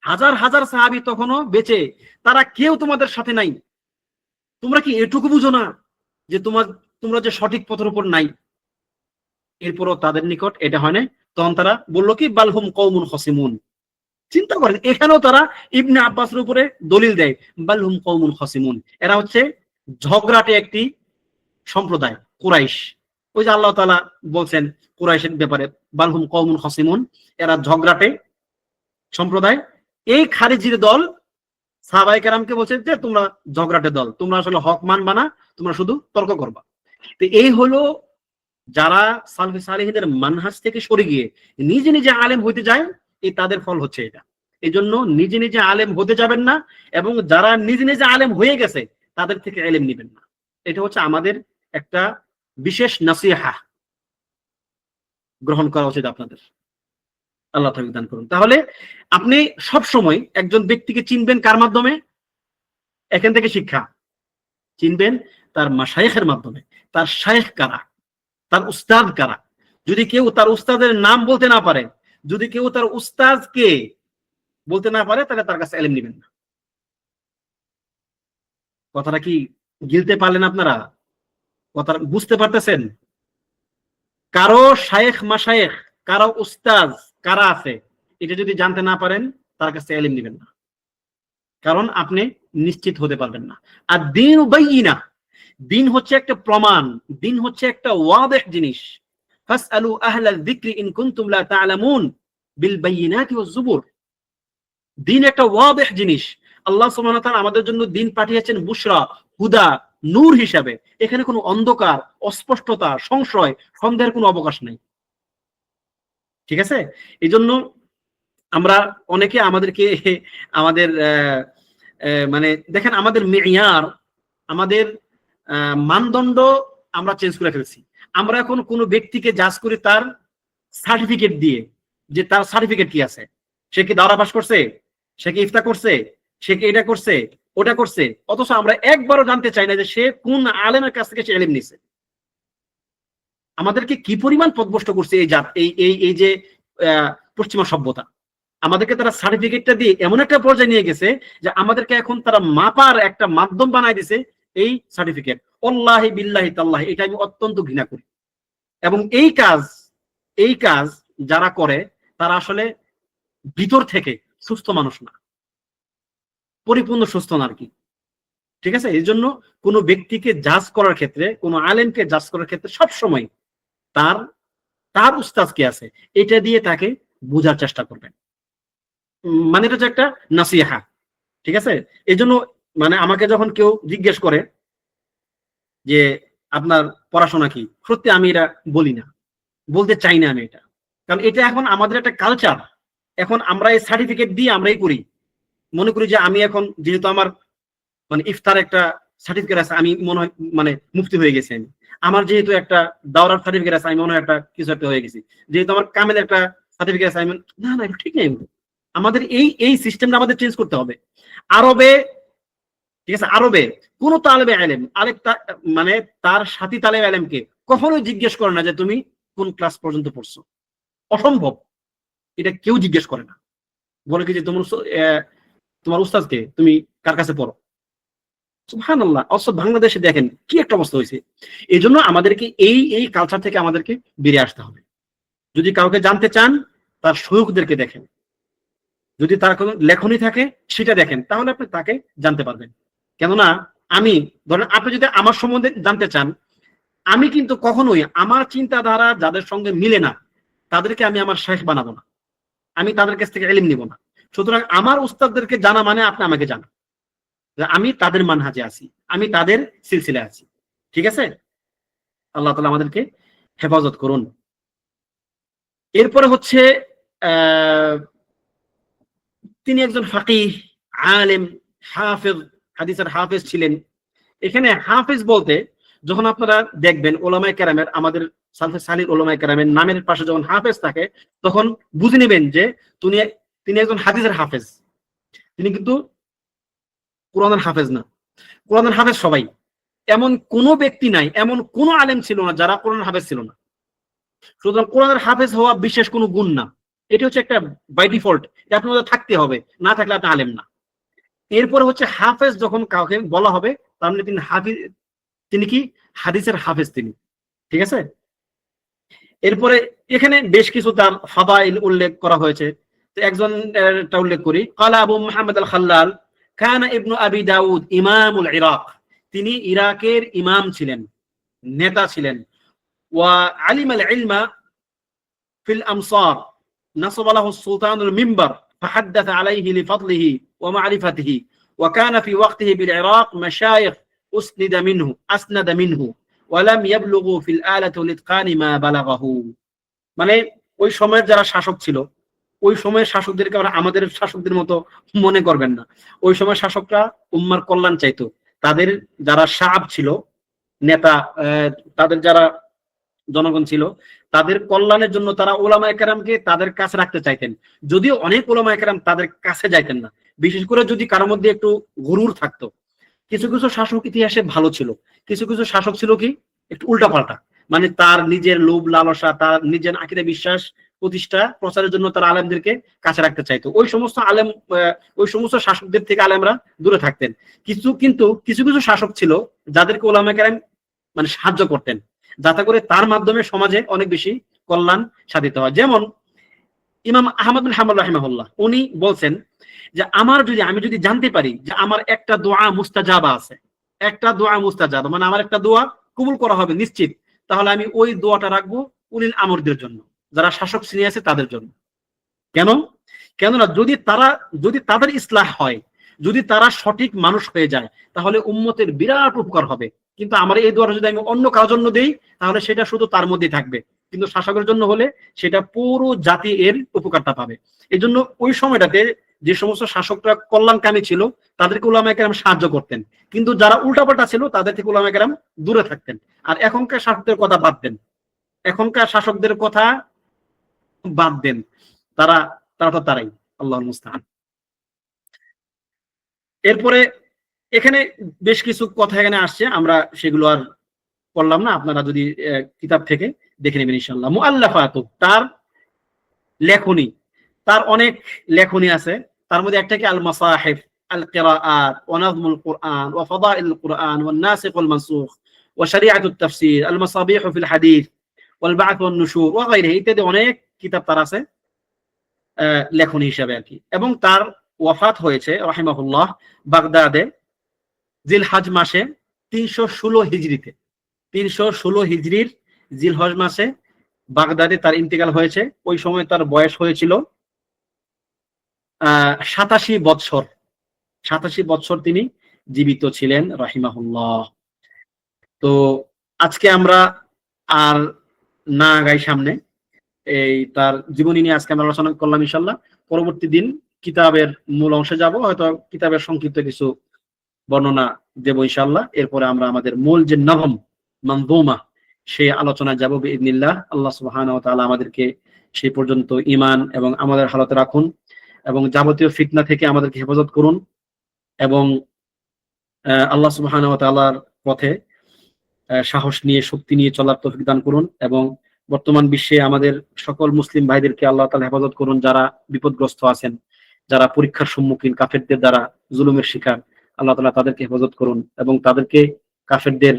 হাজার হাজার সাহাবী তখনও বেঁচে, তারা কেউ তোমাদের সাথে নাই। তোমরা কি এটুকু বুঝো না যে তোমরা যে সঠিক পথের উপর নাই? এরপরও তাদের নিকট এটা হয় না। তখন তারা বললো কি, বালহুম কওমুন খসিমুন। চিন্তা করেন, এখানেও তারা ইবনে আব্বাসের উপরে দলিল দেয়, বালহুম কওমুন খসিমুন। এরা হচ্ছে ঝগড়াটে একটি সম্প্রদায়, কুরাইশ। ওই যে আল্লাহ তাআলা বলছেন কুরাইশের ব্যাপারে, বালহুম কওমুন খসিমুন, এরা ঝগড়াটে সম্প্রদায়। এই খারিজির দল সাহাবায়ে কেরামকে বলছে যে তোমরা ঝগড়াটে দল, তোমরা আসলে হক মানবা না, তোমরা শুধু তর্ক করবা। তো এই হলো যারা সালফে সালেহীনদের মানহাজ থেকে সরে গিয়ে নিজে নিজে আলেম হইতে যায়, এই তাদের ফল হচ্ছে এটা। এই জন্য নিজে নিজে আলেম হতে যাবেন না, এবং যারা নিজে নিজে আলেম হয়ে গেছে তাদের থেকে ইলম নেবেন না। এটা হচ্ছে আমাদের একটা বিশেষ নসিহা, গ্রহণ করা উচিত আপনাদের। আল্লাহ তাআলা দান করুন। তাহলে আপনি সব সময় একজন ব্যক্তিকে চিনবেন কার মাধ্যমে? এখান থেকে শিক্ষা চিনবেন তার মাশায়েখের মাধ্যমে। তার শায়েখ কারা, তার উস্তাদ কারা। যদি কেউ তার উস্তাদের নাম বলতে না পারে, যদি কেউ তার উস্তাদকে বলতে না পারে, তাহলে তার কাছে ইলম নেবেন না। কথাটা কি গিলতে পারলেন আপনারা? কথা বুঝতে পারতেছেন? কারো শায়েখ মাশায়েখ, কারো উস্তাদ কারা আছে, এটা যদি জানতে না পারেন তার কাছে ইলম নেবেন না, কারণ আপনি নিশ্চিত হতে পারবেন না। আর দিন বাইয়িনা, দিন হচ্ছে একটা প্রমাণ, দিন হচ্ছে একটা ওয়াদিহ জিনিস। ফাসআলু আহলাল যিকরি ইন কুনতুম লা তা'লামুন বিল বাইয়িনাতি ওয়াজ জুবুর। দিন একটা ওয়াদিহ জিনিস, আল্লাহ সুবহানাহু ওয়া তাআলা আমাদের জন্য দিন পাঠিয়েছেন বুশরা, হুদা, নূর হিসাবে। এখানে কোনো অন্ধকার, অস্পষ্টতা, সংশয়, সন্দেহের কোনো অবকাশ নেই। ঠিক আছে? এই জন্য আমরা অনেকে আমাদেরকে আমাদের মানে দেখেন আমাদের মেয়ার, আমাদের মানদণ্ড আমরা চেঞ্জ করে ফেলছি। আমরা এখন কোনো ব্যক্তিকে জাজ করি তার সার্টিফিকেট দিয়ে, যে তার সার্টিফিকেট কি আছে, সে কি দাওরা পাস করছে, সে কি ইফতা করছে, সে কি এটা করছে, ওটা করছে। অথচ আমরা একবারও জানতে চাই না যে সে কোন আলেমের কাছ থেকে সে ইলম নিছে। আমাদেরকে কি পরিমাণ পথভ্রষ্ট করছে এই জাত, এই যে পশ্চিমা সভ্যতা। আমাদেরকে তারা সার্টিফিকেটটা দিয়ে এমন একটা পর্যায়ে নিয়ে গেছে যে আমাদেরকে এখন তারা মাপার একটা মাধ্যম বানাই দিছে এই সার্টিফিকেট। আল্লাহি বিল্লাহি তাল্লাহি, এটা আমি অত্যন্ত ঘৃণা করি। এবং এই কাজ যারা করে তারা আসলে ভিতর থেকে সুস্থ মানুষ না, পরিপূর্ণ সুস্থ না আর কি। ঠিক আছে? এই জন্য কোনো ব্যক্তিকে জাজ করার ক্ষেত্রে, কোনো আলেমকে জাজ করার ক্ষেত্রে সবসময় তার তার উস্তাদ কে আছে এটা দিয়ে তাকে বোঝার চেষ্টা করবেন। মানে এটা হচ্ছে একটা নাসিহা। ঠিক আছে? এই জন্য মানে আমাকে যখন কেউ জিজ্ঞেস করে যে আপনার পড়াশোনা কি, সত্যি আমি এটা বলি না, বলতে চাই না আমি এটা। কারণ এটা এখন আমাদের একটা কালচার। এখন আমরা এই সার্টিফিকেট দিয়ে আমরাই করি, মনে করি যে আমি এখন যেহেতু আমার মানে ইফতার একটা সার্টিফিকেট আছে, আমি মনে হয় মানে মুফতি হয়ে গেছি। আমি আমার যেহেতু একটা দাওরার সার্টিফিকেট আছে, আমি মনে হয় একটা কিছু একটা হয়ে গেছি। যেহেতু আমার কামেল একটা সার্টিফিকেট আছে, আমি না না এটা ঠিক নেই। আমাদের এই সিস্টেমটা আমাদের চেঞ্জ করতে হবে। আরবে, ঠিক আছে, আরবে কোন তালেবে ইলম মানে তার সাথী তালেবে ইলমকে কখনোই জিজ্ঞেস করে না যে তুমি কোন ক্লাস পর্যন্ত পড়ছো। অসম্ভব, এটা কেউ জিজ্ঞেস করে না। বলে কি যে তোমার উস্তাদকে, তুমি কার কাছে পড়ো। সুবহানাল্লাহ। অবশ্য বাংলাদেশে দেখেন কি একটা অবস্থা হয়েছে। এই জন্য আমাদেরকে এই কালচার থেকে আমাদেরকে বেরিয়ে আসতে হবে। যদি কাউকে জানতে চান তার শয়ুখদেরকে দেখেন, যদি তার কোনো লেখনী থাকে সেটা দেখেন, তাহলে আপনি তাকে জানতে পারবেন। কেননা আমি ধরেন আপনি যদি আমার সম্বন্ধে জানতে চান, আমি কিন্তু কখনোই আমার চিন্তাধারা যাদের সঙ্গে মিলে না তাদেরকে আমি আমার শেখ বানাবো না, আমি তাদের কাছ থেকে ইলম নিব না। সুতরাং আমার উস্তাদদেরকে জানা মানে আপনি আমাকে জানা, আমি তাদের মানহাজে আছি, আমি তাদের সিলসিলায় আছি। ঠিক আছে? আল্লাহ তাআলা আমাদেরকে হেফাজত করুন। এরপরে হচ্ছে তিনি একজন ফাকিহ, আলেম, হাফেজ, হাদিসের হাফেজ ছিলেন। এখানে হাফেজ বলতে যখন আপনারা দেখবেন ওলামায়ে কেরামের, আমাদের সালফে সালিহ ওলামায়ে কেরামের নামের পাশে যখন হাফেজ থাকে তখন বুঝে নেবেন যে তিনি একজন হাদিসের হাফেজ। তিনি কিন্তু কোরআনের হাফেজ না। কোরআনের হাফেজ সবাই, এমন কোন ব্যক্তি নাই, এমন কোন আলেম ছিল না যারা কোরআনের হাফেজ ছিল না। সুতরাং কোরআনের হাফেজ হওয়া বিশেষ কোনো গুণ না, এটা হচ্ছে একটা বাই ডিফল্ট, এটা আপনাদের থাকতে হবে, না থাকলে আপনি আলেম না। এরপরে হচ্ছে হাফেজ যখন কাউকে বলা হবে তার মানে তিনি হাফিজ, তিনি কি হাদিসের হাফেজ তিনি। ঠিক আছে? এরপরে এখানে বেশ কিছু তার ফাদাইল উল্লেখ করা হয়েছে। তো একজনটা উল্লেখ করি, ক্বালা আবু মুহাম্মদ আল খাল্লাল কানা ইবনু আবি দাউদ ইমামুল ইরাক, তিনি ইরাকের ইমাম ছিলেন, নেতা ছিলেন। ওয়া আলিমাল ইলমা ফিল আমসার নাসাব লাহু সুলতানুল মিম্বার فحدث عليه لفضله ومعرفته وكان في وقته بالعراق مشايخ أسند منه ولم يبلغوا في الآلة والإتقان ما بلغه। মানে ওই সময়ের যারা শাসক ছিল, ওই সময়ের শাসকদেরকে আমরা আমাদের শাসকদের মতো মনে করবেন না। ওই সময় শাসকরা উম্মার কল্যাণ চাইতো। তাদের যারা শাআব ছিল, নেতা, তাদের যারা জনগণ ছিল, তাদের কল্যাণের জন্য তারা ওলামায়ে কেরামকে তাদের কাছে রাখতে চাইতেন। যদিও অনেক ওলামায়ে কেরাম তাদের কাছে যাইতেন না, বিশেষ করে যদি কারোর মধ্যে একটু গুরুর থাকতো। কিছু কিছু শাসক ইতিহাসে ভালো ছিল, কিছু কিছু শাসক ছিল কি একটু উল্টাপাল্টা, মানে তার নিজের লোভ লালসা, তার নিজের আকীদা বিশ্বাস প্রতিষ্ঠা প্রচারের জন্য তারা আলেমদেরকে কাছে রাখতে চাইতো। ওই সমস্ত শাসকদের থেকে আলেমরা দূরে থাকতেন। কিন্তু কিছু কিছু শাসক ছিল যাদেরকে ওলামায়ে কেরাম মানে সাহায্য করতেন, যাতে করে তার মাধ্যমে সমাজে অনেক বেশি কল্যাণ সাধিত হয়। যেমন ইমাম আহমদ বিন হাম্বল রাহিমাহুল্লাহ, উনি বলছেন যে আমি যদি জানতে পারি যে আমার একটা দোয়া মুস্তাজাবা আছে, একটা দোয়া মুস্তাজাবা মানে আমার একটা দোয়া কবুল করা হবে নিশ্চিত, তাহলে আমি ওই দোয়াটা রাখবো উলিল আমরদের জন্য, যারা শাসক শ্রেণী আছে তাদের জন্য। কেননা যদি তাদের ইসলাহ হয়, যদি তারা সঠিক মানুষ হয়ে যায় তাহলে উম্মতের বিরাট উপকার হবে। কিন্তু আমার এই দোয়াটা যদি আমি অন্য কারোর জন্য দেই তাহলে সেটা শুধু তার মধ্যেই থাকবে, কিন্তু শাসকের জন্য হলে সেটা পুরো জাতি এর উপকারটা পাবে। এই জন্য ওই সময়টাতে যে সমস্ত শাসকরা কল্যাণকামী ছিল তাদেরকে উলামায়ে কেরাম সাহায্য করতেন, কিন্তু যারা উল্টাপাল্টা ছিল তাদের থেকে উলামায়ে কেরাম দূরে থাকতেন। আর এখনকার শাসকদের কথা বাদ দেন, এখনকার শাসকদের কথা বাদ দেন, তারা তারা তো তারাই, আল্লাহুল মুস্তাআন। এরপরে এখানে বেশ কিছু কথা এখানে আসছে, আমরা সেগুলো আর পড়লাম না, আপনারা যদি কিতাব থেকে দেখে নেবেন ইনশাআল্লাহ। মুআল্লাফাতু, তার লেখনী, তার অনেক লেখনী আছে, তার মধ্যে একটা কি আল মাসাহিফ, আল কিরাআত, ওয়া নাযমুল কুরআন, ওয়া ফাদাইলুল কুরআন, ওয়ান নাসিখ ওয়াল মানসুখ, ওয়া শরিআতুত তাফসীর, আল মাসাবিহ ফিল হাদিস, ওয়াল বা'থ ওয়ান নুশুর ওয়া গায়রিহি, ইত্যাদি অনেক কিতাব তার আছে লেখনী হিসাবে আর কি। এবং তার ওয়াফাত হয়েছে রাহিমাহুল্লাহ বাগদাদে জিলহজ মাসে 316 হিজরিতে, 316 হিজরির জিলহজ মাসে বাগদাদে তার ইন্তেকাল হয়েছে। ওই সময় তার বয়স হয়েছিল 87 বৎসর, 87 বৎসর তিনি জীবিত ছিলেন রাহিমাহুল্লাহ। তো আজকে আমরা আর না আগাই সামনে, এই তার জীবনী নিয়ে আজকে আমরা আলোচনা করলাম ইনশাআল্লাহ। পরবর্তী দিন কিতাবের মূল অংশে যাব, হয়তো কিতাবের সংক্ষিপ্ত কিছু বর্ণনা দেব ইনশাআল্লাহ। এরপরে আমরা আমাদের মূল যে নবম মানজুমা সেই আলোচনায় যাব বিইذنিল্লাহ। আল্লাহ সুবহানাহু ওয়া তাআলা আমাদেরকে সেই পর্যন্ত ঈমান এবং আমাদের হালতে রাখুন, এবং যাবতীয় ফিতনা থেকে আমাদেরকে হেফাজত করুন, এবং আল্লাহ সুবহানাহু ওয়া তাআলার পথে সাহস নিয়ে শক্তি নিয়ে চলার তৌফিক দান করুন। এবং বর্তমান বিশ্বে আমাদের সকল মুসলিম ভাইদেরকে আল্লাহ তাআলা হেফাজত করুন, যারা বিপদগ্রস্ত আছেন, যারা পরীক্ষার সম্মুখীন, কাফেরদের দ্বারা জুলুমের শিকার, আল্লাহ তাআলা তাদেরকে হেফাজত করুন এবং তাদেরকে কাফেরদের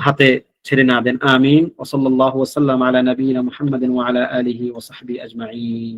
হাতে ছেড়ে না দেন। আমিন। ওয়া সাল্লাল্লাহু ওয়া সাল্লাম আলা নবিয়িনা মুহাম্মাদিন ওয়া আলা আলিহি ওয়া সাহবিহি আজমাইন।